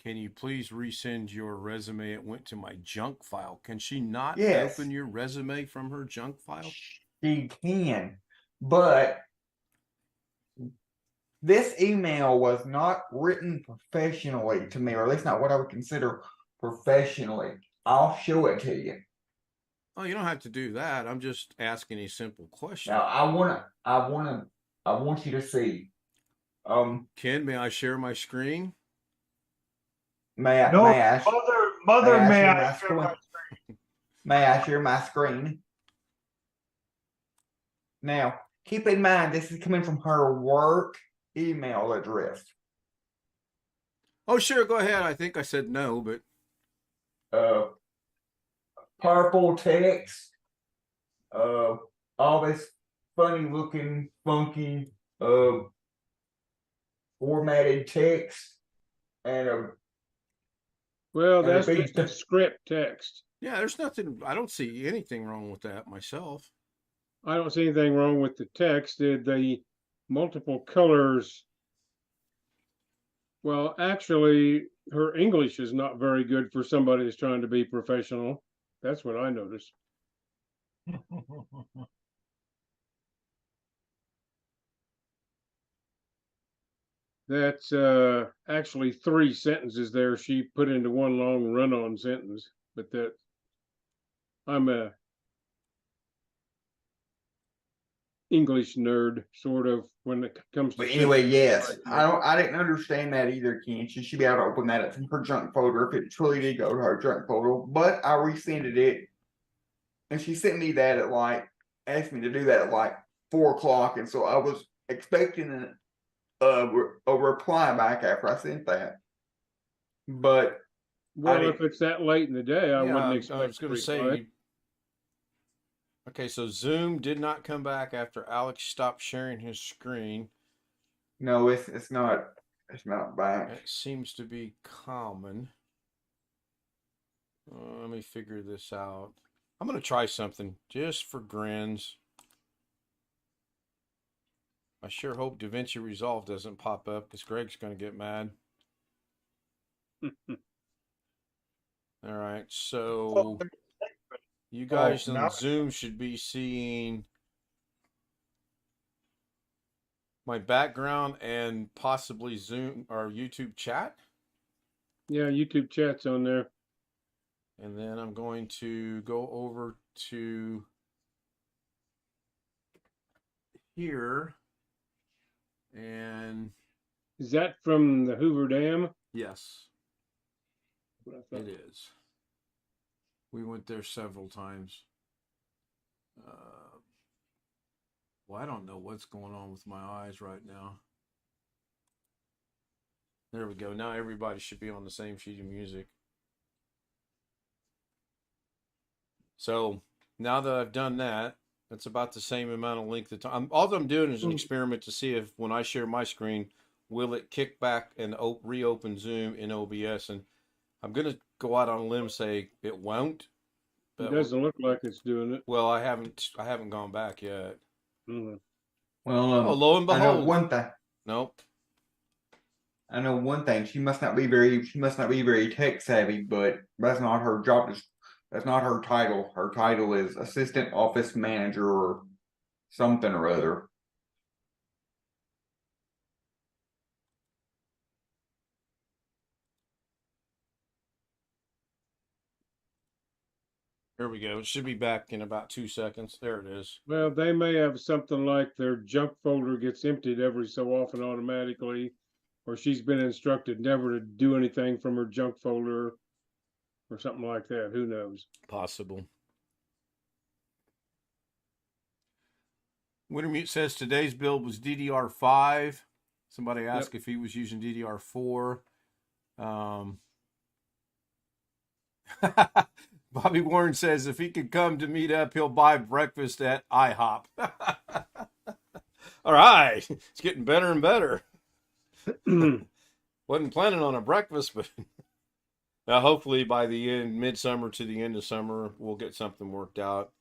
S4: can you please resend your resume? It went to my junk file. Can she not open your resume from her junk file?
S7: She can, but this email was not written professionally to me, or at least not what I would consider professionally. I'll show it to you.
S4: Oh, you don't have to do that. I'm just asking a simple question.
S7: Now, I want you to see.
S4: Ken, may I share my screen?
S7: May I share my screen? Now, keep in mind, this is coming from her work email address.
S4: Oh, sure, go ahead. I think I said no, but
S7: purple text, all this funny looking, funky, formatted text, and
S5: well, that's just a script text.
S4: Yeah, there's nothing. I don't see anything wrong with that myself.
S5: I don't see anything wrong with the text. The multiple colors. Well, actually, her English is not very good for somebody that's trying to be professional. That's what I noticed. That's actually 3 sentences there. She put into one long run-on sentence, but that I'm a English nerd, sort of, when it comes to.
S7: But anyway, yes, I didn't understand that either, Ken. She should be able to open that up from her junk folder if it truly did go to her junk folder. But I resended it, and she sent me that at asked me to do that at 4 o'clock, and so I was expecting a reply back after I sent that. But
S5: Well, if it's that late in the day, I wouldn't
S4: I
S5: expect.
S4: was going to say. Okay, so Zoom did not come back after Alex stopped sharing his screen.
S7: No, it's not back.
S4: It seems to be common. Let me figure this out. I'm going to try something just for grins. I sure hope DaVinci Resolve doesn't pop up because Greg's going to get mad. All right, so you guys on Zoom should be seeing my background and possibly Zoom or YouTube chat.
S5: Yeah, YouTube chat's on there.
S4: And then I'm going to go over to here. And
S5: is that from the Hoover Dam?
S4: Yes, it is. We went there several times. Well, I don't know what's going on with my eyes right now. There we go. Now everybody should be on the same sheet of music. So now that I've done that, that's about the same amount of length of time. All I'm doing is an experiment to see if when I share my screen, will it kick back and reopen Zoom in OBS? And I'm going to go out on a limb and say it won't.
S5: It doesn't look like it's doing it.
S4: Well, I haven't gone back yet.
S5: Mm-hmm.
S7: Well,
S4: lo and behold.
S7: I know one thing.
S4: Nope.
S7: I know one thing. She must not be very tech savvy, but that's not her job. That's not her title. Her title is assistant office manager or something or other.
S4: Here we go. It should be back in about 2 seconds. There it is.
S5: Well, they may have something like their junk folder gets emptied every so often automatically, or she's been instructed never to do anything from her junk folder or something like that. Who knows?
S4: Possible. Wintermute says today's build was DDR5. Somebody asked if he was using DDR4. Bobby Warren says if he could come to meet up, he'll buy breakfast at IHOP. All right. It's getting better and better. Wasn't planning on a breakfast, but hopefully by the end, midsummer to the end of summer, we'll get something worked out.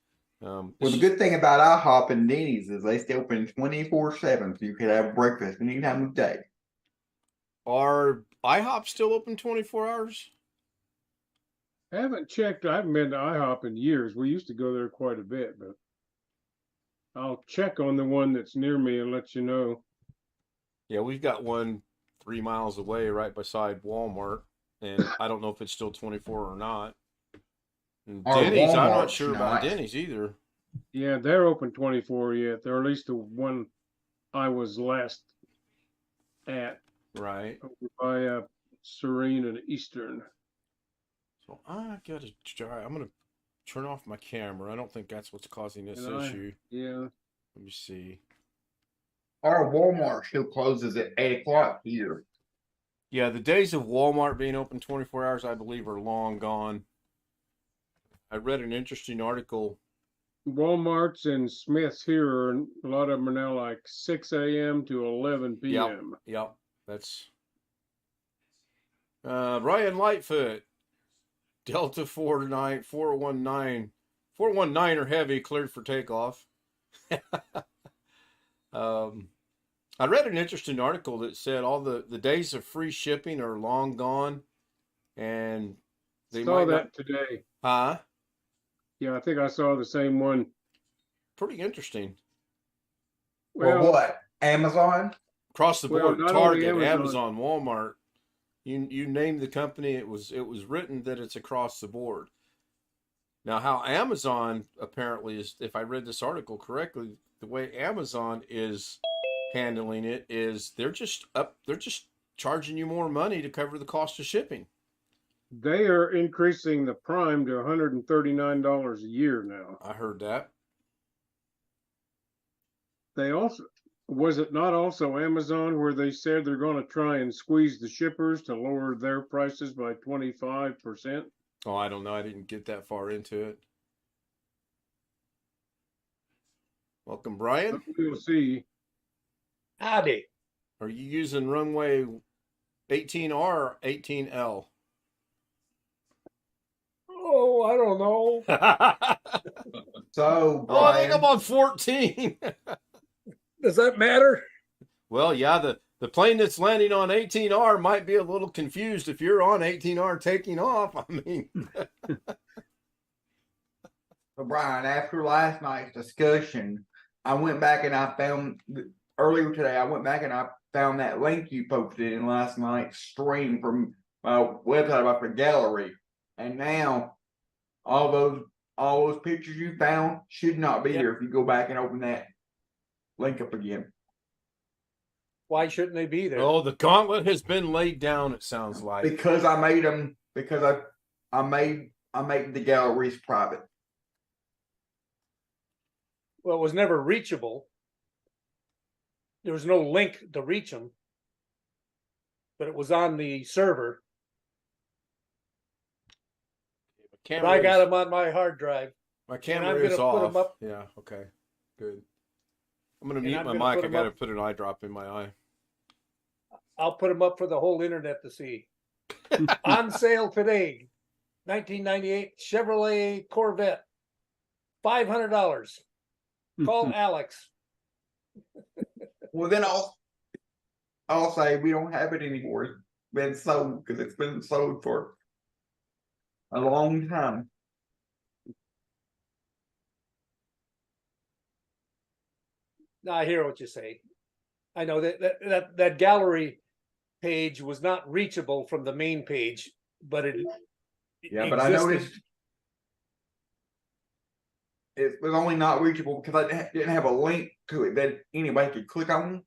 S7: Well, the good thing about IHOP and Denny's is they stay open 24/7, so you could have breakfast any time of day.
S4: Are IHOP still open 24 hours?
S5: I haven't checked. I haven't been to IHOP in years. We used to go there quite a bit, but I'll check on the one that's near me and let you know.
S4: Yeah, we've got one 3 miles away right beside Walmart, and I don't know if it's still 24 or not. And Denny's, I'm not sure about Denny's either.
S5: Yeah, they're open 24 yet. They're at least the one I was last at.
S4: Right.
S5: Over by Serene and Eastern.
S4: So I got to try. I'm going to turn off my camera. I don't think that's what's causing this issue.
S5: Yeah.
S4: Let me see.
S7: Our Walmart still closes at 8 o'clock here.
S4: Yeah, the days of Walmart being open 24 hours, I believe, are long gone. I read an interesting article.
S5: Walmarts and Smiths here, a lot of them are now like 6 a.m. to 11 p.m.
S4: Yep. That's Ryan Lightfoot. Delta 419 419 are heavy, cleared for takeoff. I read an interesting article that said all the days of free shipping are long gone, and they
S5: saw that today.
S4: Huh?
S5: Yeah, I think I saw the same one.
S4: Pretty interesting.
S7: Well, what? Amazon?
S4: across the
S5: Well,
S4: board.
S5: not only
S4: Target,
S5: Amazon.
S4: Amazon, Walmart. You name the company. It was written that it's across the board. Now, how Amazon apparently is, if I read this article correctly, the way Amazon is handling it is they're just charging you more money to cover the cost of shipping.
S5: They are increasing the Prime to $139 a year now.
S4: I heard that.
S5: They also, was it not also Amazon where they said they're going to try and squeeze the shippers to lower their prices by 25%?
S4: Oh, I don't know. I didn't get that far into it. Welcome, Brian.
S5: We'll see.
S10: Howdy.
S4: Are you using runway 18R or 18L?
S10: Oh, I don't know.
S7: So,
S4: Oh, I think
S7: Brian,
S4: I'm on 14.
S10: Does that matter?
S4: Well, yeah, the plane that's landing on 18R might be a little confused if you're on 18R taking off. I mean,
S7: so Brian, after last night's discussion, I went back and I found earlier today. I went back and I found that link you posted in last night's stream from my website about the gallery, and now all those pictures you found should not be there if you go back and open that link up again.
S10: Why shouldn't they be there?
S4: oh, the gauntlet has been laid down, it sounds like.
S7: Because I made them. Because I made the galleries private.
S10: Well, it was never reachable. There was no link to reach them, but it was on the server. But I got them on my hard drive.
S4: My
S10: I'm
S4: camera
S10: gonna
S4: is
S10: put 'em
S4: off.
S10: up.
S4: Yeah, okay. Good. I'm going to
S10: And
S4: mute
S10: I'm
S4: my
S10: gonna
S4: mic.
S10: put
S4: I
S10: 'em
S4: got to
S10: up.
S4: put an eye drop in my eye.
S10: I'll put them up for the whole internet to see. On sale today, 1998 Chevrolet Corvette, $500. Call Alex.
S7: Well, then I'll say we don't have it anymore. It's been sold because it's been sold for a long time.
S10: Now I hear what you say. I know that gallery page was not reachable from the main page, but it
S7: Yeah, but I
S10: existed.
S7: noticed it was only not reachable because I didn't have a link to it that anybody could click on.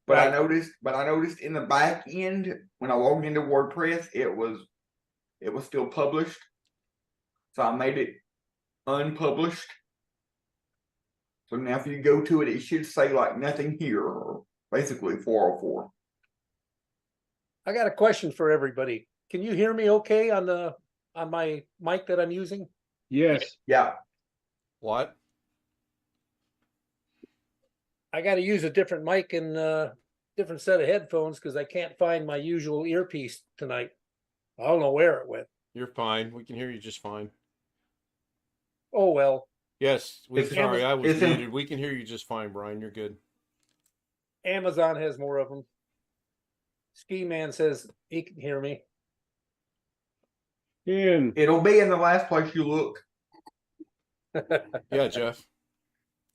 S7: But
S10: Right.
S7: I noticed in the back end when I logged into WordPress, it was still published. So I made it unpublished. So now if you go to it, it should say like nothing here or basically 404.
S10: I got a question for everybody. Can you hear me okay on my mic that I'm using?
S5: Yes.
S7: Yeah.
S4: What?
S10: I got to use a different mic and different set of headphones because I can't find my usual earpiece tonight. I don't know where it went.
S4: You're fine. We can hear you just fine.
S10: Oh, well.
S4: Yes, sorry, I was
S7: it's in-
S4: muted. We can hear you just fine, Brian. You're good.
S10: Amazon has more of them. Ski Man says he can hear me.
S5: Ian,
S7: It'll be in the last place you look.
S4: Yeah, Jeff.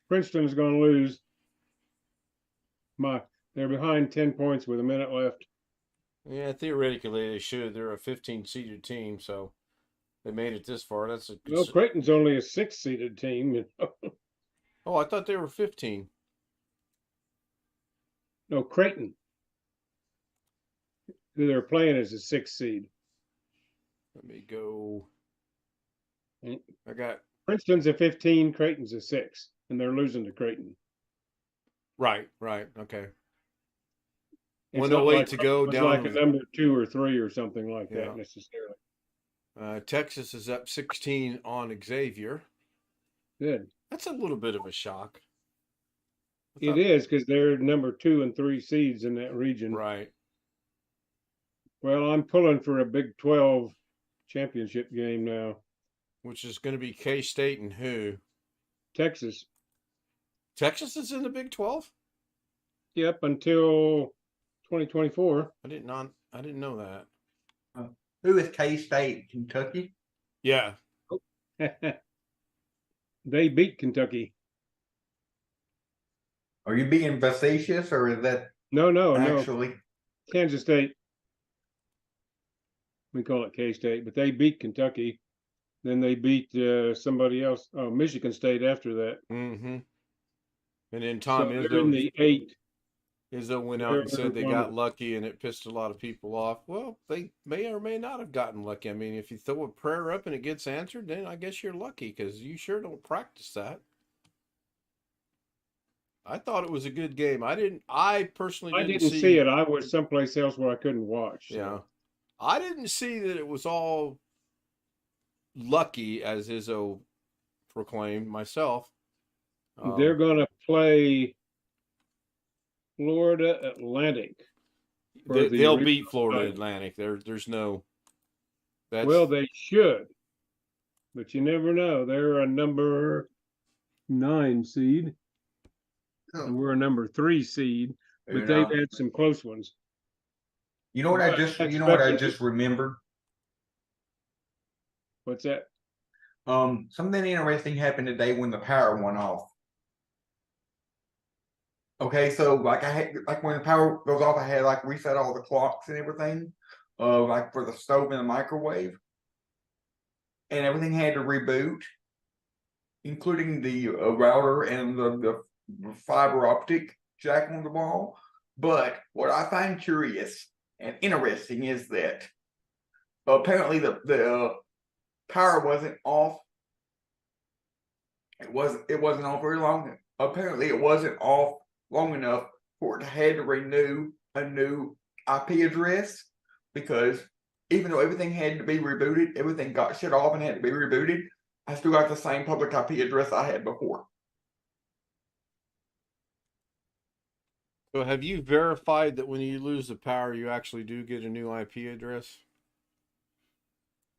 S5: Princeton's going to lose. They're behind 10 points with a minute left.
S4: Yeah, theoretically they should. They're a 15-seeded team, so they made it this far. That's a good.
S5: Well, Creighton's only a 6-seeded team. You know?
S4: Oh, I thought they were 15.
S5: No, Creighton, who they're playing as a 6th seed.
S4: Let me go.
S5: Mm.
S4: I got
S5: Princeton's a 15, Creighton's a 6, and they're losing to Creighton.
S4: right. Okay.
S5: It's
S4: 1:08
S5: not like-
S4: to go
S5: it's
S4: down.
S5: like a number 2 or 3 or something like
S4: Yeah.
S5: that necessarily.
S4: Texas is up 16 on Xavier.
S5: Good.
S4: That's a little bit of a shock. I
S5: It
S4: thought-
S5: is because they're number 2 and 3 seeds in that region.
S4: Right.
S5: Well, I'm pulling for a Big 12 championship game now.
S4: Which is going to be K-State and who?
S5: Texas.
S4: Texas is in the Big 12?
S5: Yep, until 2024.
S4: I didn't know that.
S7: Who is K-State? Kentucky?
S4: Yeah.
S5: They beat Kentucky.
S7: Are you being facetious or is that
S5: No.
S7: actually.
S5: Kansas State. We call it K-State, but they beat Kentucky. Then they beat somebody else, Michigan State after that.
S4: Mm-hmm. And then
S5: So
S4: Tom
S5: they're in the 8.
S4: Izzo went out and said they got lucky and it pissed a lot of people off. Well, they may or may not have gotten lucky. I mean, if you throw a prayer up and it gets answered, then I guess you're lucky because you sure don't practice that. I thought it was a good game. I personally didn't
S5: see it. I was someplace else where I couldn't watch.
S4: Yeah. So. I didn't see that it was all lucky, as Izzo proclaimed myself.
S5: They're going to play Florida Atlantic.
S4: They'll beat Florida Atlantic. There's no.
S5: Well, they should, but you never know. They're a number 9 seed, and we're a number 3 seed. But they've had some close ones.
S7: You know what I just remembered?
S5: What's that?
S7: Something interesting happened today when the power went off. Okay, so like when the power goes off, I had like reset all the clocks and everything, like for the stove and the microwave, and everything had to reboot, including the router and the fiber optic jack on the wall. But what I find curious and interesting is that apparently the power wasn't off. It wasn't off very long. Apparently, it wasn't off long enough for it to have to renew a new IP address, because even though everything had to be rebooted, everything got shut off and had to be rebooted, I still got the same public IP address I had before.
S4: So have you verified that when you lose the power, you actually do get a new IP address?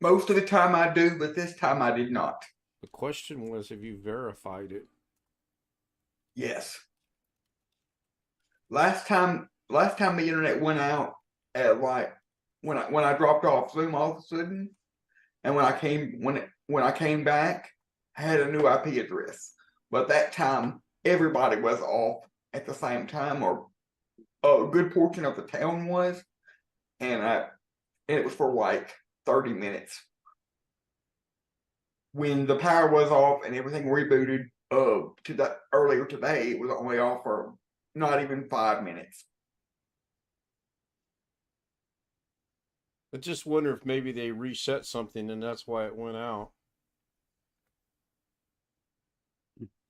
S7: Most of the time I do, but this time I did not.
S4: The question was, have you verified it?
S7: Yes. Last time the internet went out at like when I dropped off Zoom all of a sudden, and when I came back, I had a new IP address. But that time everybody was off at the same time, or a good portion of the town was, and it was for like 30 minutes. When the power was off and everything rebooted earlier today, it was only off for not even 5 minutes.
S4: I just wonder if maybe they reset something and that's why it went out.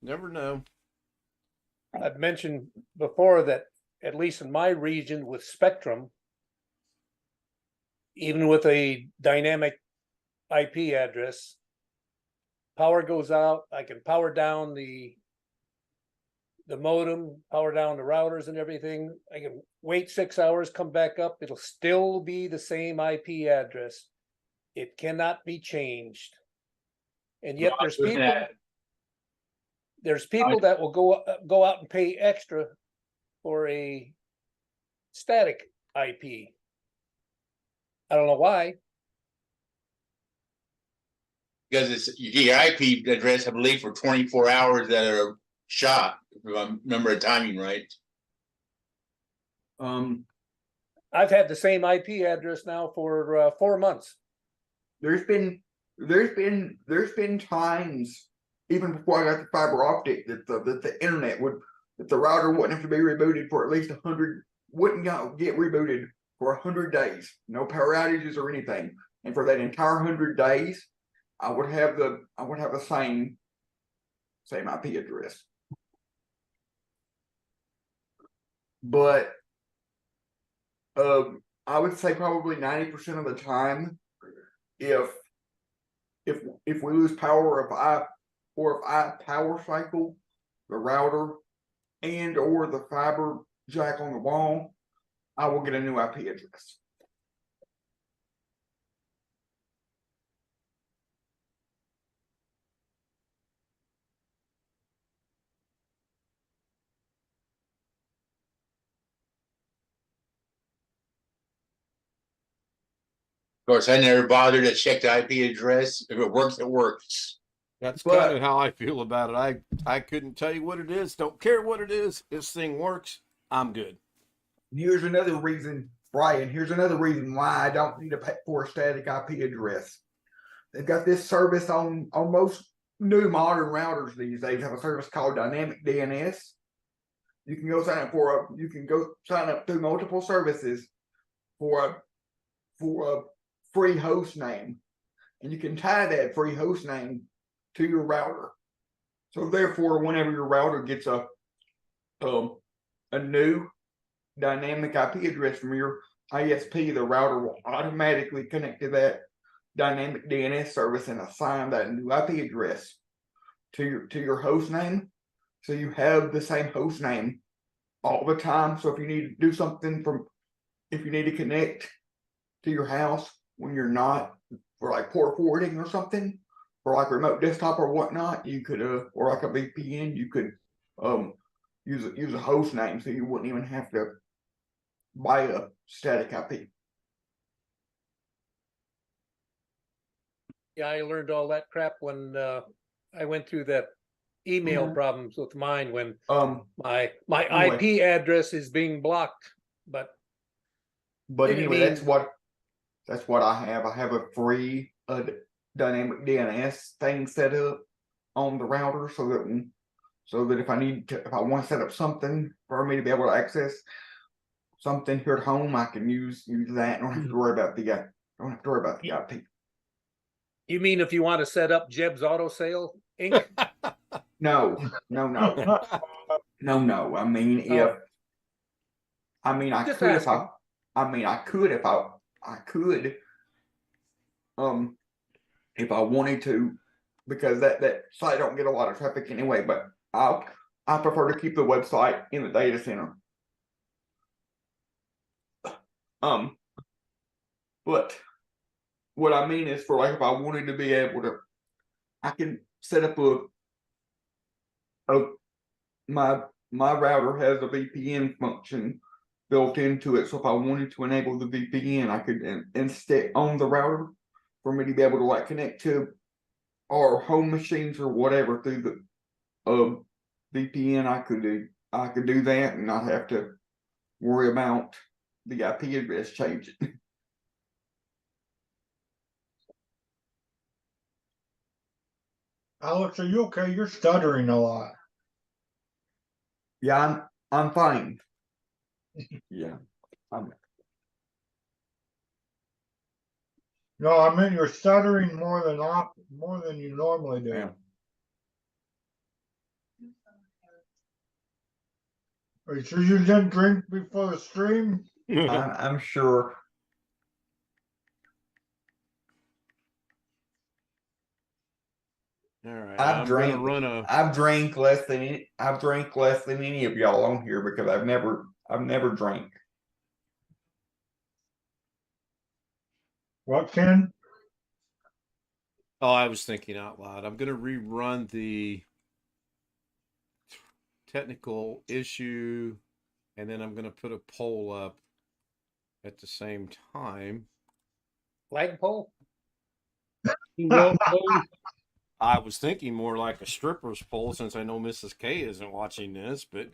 S4: Never know.
S10: I've mentioned before that, at least in my region with Spectrum, even with a dynamic IP address, power goes out, I can power down the modem, power down the routers and everything. I can wait 6 hours, come back up. It'll still be the same IP address. It cannot be changed. And yet there's people that will go out and pay extra for a static IP. I don't know why.
S2: Because you get your IP address, I believe, for 24 hours at a shot, if I remember the timing right.
S10: I've had the same IP address now for 4 months.
S7: There's been times, even before I got the fiber optic, that the internet that the router wouldn't have to be rebooted for at least 100, wouldn't get rebooted for 100 days, no power outages or anything. And for that entire 100 days, I would have the same IP address. But I would say probably 90% of the time, if we lose power, if I power cycle the router and or the fiber jack on the wall, I will get a new IP address.
S2: Of course, I never bothered to check the IP address. If it works, it works.
S4: That's kind of how I feel about it. I couldn't tell you what it is. Don't care what it is. This thing works. I'm good.
S7: And here's another reason, Brian. Here's another reason why I don't need to pay for a static IP address. They've got this service on most new modern routers these days. Have a service called Dynamic DNS. You can go sign up through multiple services for a free host name, and you can tie that free host name to your router. So therefore, whenever your router gets a new dynamic IP address from your ISP, the router will automatically connect to that dynamic DNS service and assign that new IP address to your host name. So you have the same host name all the time. So if you need to do something if you need to connect to your house when you're not, for like port forwarding or something, or like remote desktop or whatnot, you could or like a VPN, you could use a host name, so you wouldn't even have to buy a static IP.
S10: Yeah, I learned all that crap when I went through that email problems with mine when my
S7: anyway.
S10: IP address is being blocked. But
S7: anyway, that's what I have. I have a free dynamic DNS thing set up on the router so that if I want to set up something for me to be able to access something here at home, I can use that. I don't have to worry about the IP.
S10: You mean if you want to set up Jeb's Auto Sale Inc.?
S7: No. I mean, I could if I wanted to, because that site don't get a lot of traffic anyway. But I prefer to keep the website in the data center. But what I mean is, for like, if I wanted to be able to, I can set up my router has a VPN function built into it. So if I wanted to enable the VPN, I could instead on the router for me to be able to like connect to our home machines or whatever through the VPN. I could do that and not have to worry about the IP address changing.
S9: Alex, are you okay? You're stuttering a lot.
S7: Yeah, I'm fine. Yeah,
S9: No, I mean you're stuttering more than you normally do.
S7: Yeah.
S9: Are you sure you didn't drink before the stream?
S7: I'm sure.
S4: All right,
S7: I've drank less than any of y'all on here because I've never drank.
S9: What, Ken?
S4: Oh, I was thinking out loud. I'm going to rerun the technical issue, and then I'm going to put a poll up at the same time.
S10: Flagpole?
S4: I was thinking more like a stripper's pole, since I know Mrs. K isn't watching this, but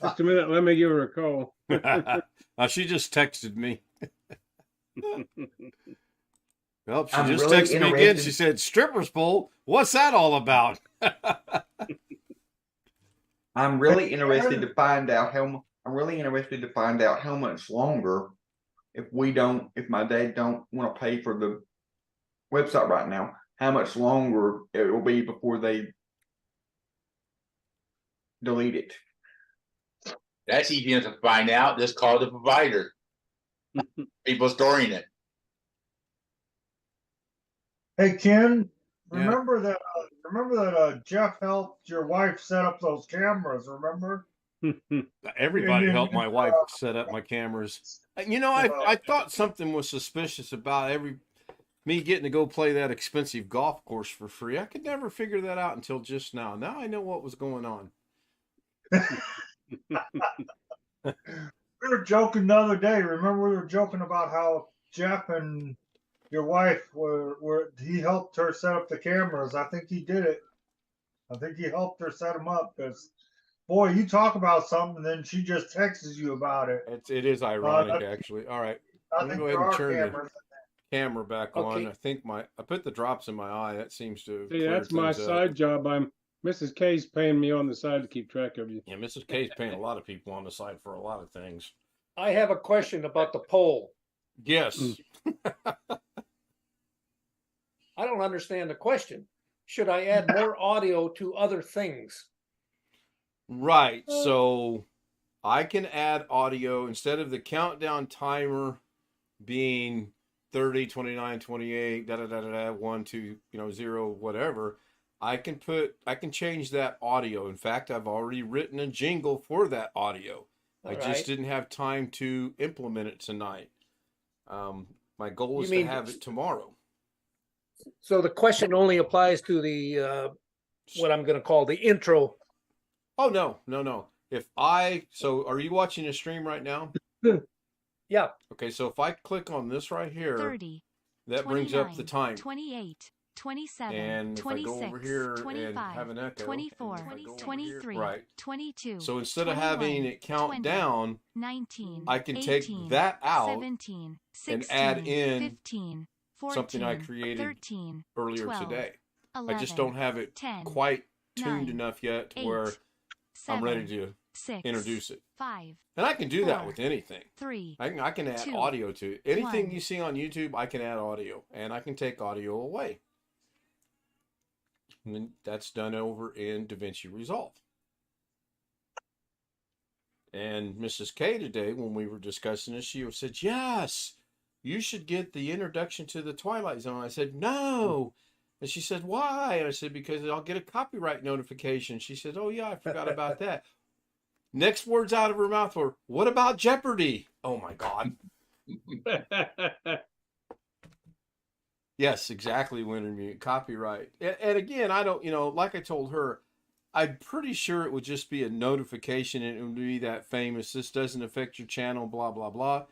S5: Just a minute, let me give her a call.
S4: she just texted me. Well, she
S7: I'm
S4: just
S7: really
S4: texted me again. She said, "Stripper's pole? What's that all about?"
S7: I'm really interested to find out how much longer if my dad don't want to pay for the website right now, how much longer it will be before they delete it.
S2: That's easy enough to find out. Just call the provider. People storing it.
S9: Hey Ken, remember that Jeff helped your wife set up those cameras, remember?
S4: Everybody helped my wife set up my cameras. You know, I thought something was suspicious about me getting to go play that expensive golf course for free. I could never figure that out until just now. Now I know what was going on.
S9: We were joking the other day. Remember, we were joking about how Jeff and your wife he helped her set up the cameras. I think he did it. I think he helped her set them up because boy, you talk about something, and then she just texts you about it.
S4: It is ironic, actually. All right. I'm going to
S9: Nothing
S4: go
S9: for
S4: ahead and
S9: our
S4: turn the
S9: cameras.
S4: camera back on.
S10: Okay.
S4: I think I put the drops in my eye. That seems to
S5: See,
S4: clear
S5: that's my
S4: things up.
S5: side job. Mrs. K's paying me on the side to keep track of you.
S4: Yeah, Mrs. K's paying a lot of people on the side for a lot of things.
S10: I have a question about the poll.
S4: Yes.
S10: I don't understand the question. Should I add more audio to other things?
S4: Right. So I can add audio instead of the countdown timer being 30, 29, 28, 1, 2, 0, whatever. I can change that audio. In fact, I've already written a jingle for that audio. I just didn't have time to implement it tonight. My goal is to have it tomorrow.
S10: So the question only applies to the what I'm going to call the intro.
S4: Oh, no. So are you watching a stream right now?
S10: Yeah.
S4: Okay, so if I click on this right here,
S11: 30,
S4: that brings up the time.
S11: 28, 27,
S4: and if
S11: 26,
S4: I go over here
S11: 25,
S4: and have an echo,
S11: 24, 23,
S4: right.
S11: 22.
S4: So instead of
S11: 21,
S4: having it count
S11: 20,
S4: down,
S11: 19,
S4: I can
S11: 18,
S4: take that out
S11: 17, 16,
S4: and add in
S11: 15, 14,
S4: something I created
S11: 13,
S4: earlier
S11: 12,
S4: today.
S11: 11,
S4: I just don't have it
S11: 10,
S4: quite tuned
S11: 9,
S4: enough yet to
S11: 8,
S4: where
S11: 7,
S4: I'm ready to
S11: 6,
S4: introduce it.
S11: 5,
S4: And I can do
S11: 4,
S4: that with anything.
S11: 3,
S4: I can add
S11: 2,
S4: audio to it. Anything
S11: 1.
S4: you see on YouTube, I can add audio, and I can take audio away. And then that's done over in DaVinci Resolve. And Mrs. K today, when we were discussing this, she said, yes, you should get the introduction to the Twilight Zone. I said, no. And she said, why? And I said, because I'll get a copyright notification. She said, oh, yeah, I forgot about that. Next words out of her mouth were, what about Jeopardy? Oh, my God. Yes, exactly, Wintermute. Copyright. And again, I don't, like I told her, I'm pretty sure it would just be a notification and it would be that famous, this doesn't affect your channel, blah, blah, blah.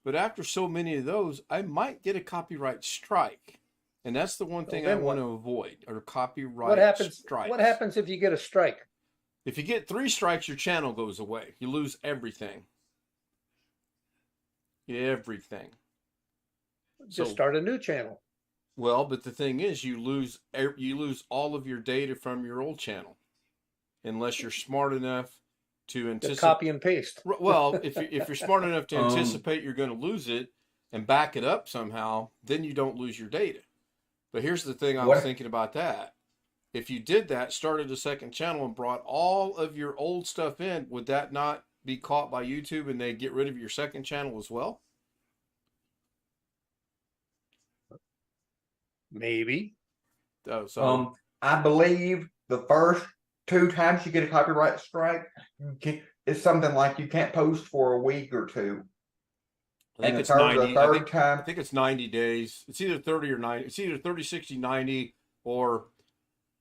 S4: But after so many of those, I might get a copyright strike. And that's the one thing I want to avoid, or copyright strikes.
S10: What happens if you get a strike?
S4: If you get 3 strikes, your channel goes away. You lose everything. Everything.
S10: Just start a new channel.
S4: Well, but the thing is, you lose all of your data from your old channel, unless you're smart enough to anticipate.
S10: Copy and paste.
S4: Well, if you're smart enough to anticipate you're going to lose it and back it up somehow, then you don't lose your data. But here's the thing I was thinking about that. If you did that, started a second channel and brought all of your old stuff in, would that not be caught by YouTube and they get rid of your second channel as well?
S10: Maybe.
S4: So
S7: I believe the first 2 times you get a copyright strike, it's something like you can't post for a week or 2.
S4: I think it's 90. I think it's 90 days. It's either 30 or 90. It's either 30, 60, 90 or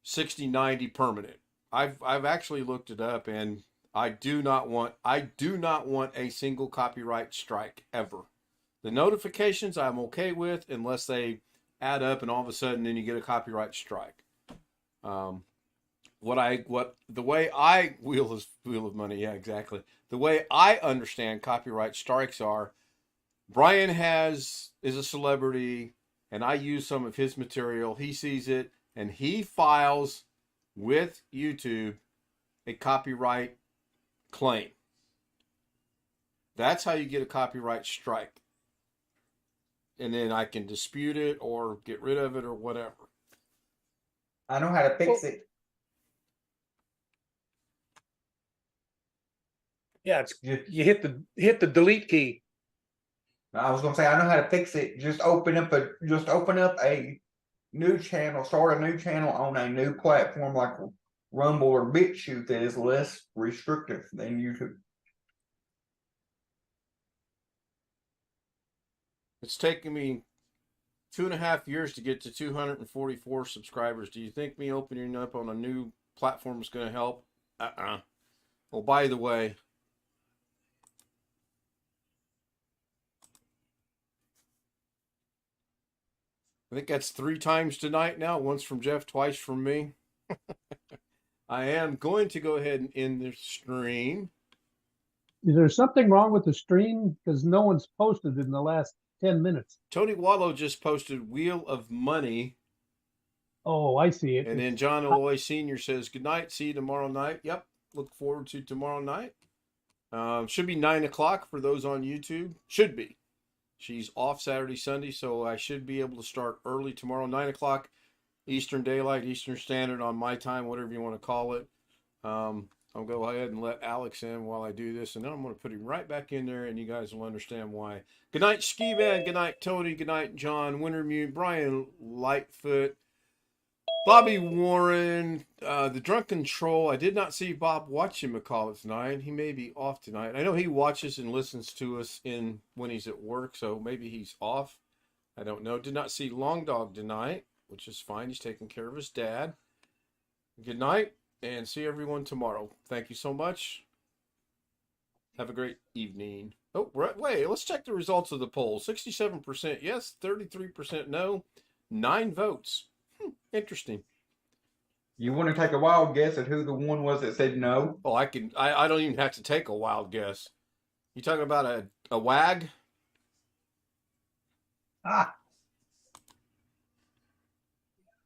S4: 60, 90 permanent. I've actually looked it up, and I do not want a single copyright strike ever. The notifications I'm okay with, unless they add up and all of a sudden then you get a copyright strike. The way I wheel of money, yeah, exactly. The way I understand copyright strikes are, Brian is a celebrity, and I use some of his material. He sees it, and he files with YouTube a copyright claim. That's how you get a copyright strike. And then I can dispute it or get rid of it or whatever.
S7: I know how to fix it.
S10: Yeah, you hit the delete key.
S7: I was gonna say I know how to fix it. Just open up a new channel, start a new channel on a new platform like Rumble or BitChute that is less restrictive than YouTube.
S4: It's taken me 2.5 years to get to 244 subscribers. Do you think me opening up on a new platform is going to help? Well, by the way, I think that's 3 times tonight now. Once from Jeff, twice from me. I am going to go ahead and end the stream.
S12: Is there something wrong with the stream? Because no one's posted in the last 10 minutes.
S4: Tony Wallow just posted Wheel of Money.
S12: Oh, I see it.
S4: And then John Aloy Sr. says, good night. See you tomorrow night. Yep. Look forward to tomorrow night. Should be 9 o'clock for those on YouTube. Should be. She's off Saturday, Sunday, so I should be able to start early tomorrow, 9 o'clock Eastern Daylight, Eastern Standard on my time, whatever you want to call it. I'll go ahead and let Alex in while I do this, and then I'm going to put him right back in there, and you guys will understand why. Good night, Ski Band. Good night, Tony. Good night, John Wintermute, Brian Lightfoot, Bobby Warren, the Drunken Troll. I did not see Bob watching McCall tonight. He may be off tonight. I know he watches and listens to us when he's at work, so maybe he's off. I don't know. Did not see Long Dog tonight, which is fine. He's taking care of his dad. Good night, and see everyone tomorrow. Thank you so much. Have a great evening. Oh, wait, let's check the results of the poll. 67% yes, 33% no, 9 votes. Interesting.
S7: You want to take a wild guess at who the one was that said no?
S4: Oh, I don't even have to take a wild guess. You talking about a wag?
S9: Ah,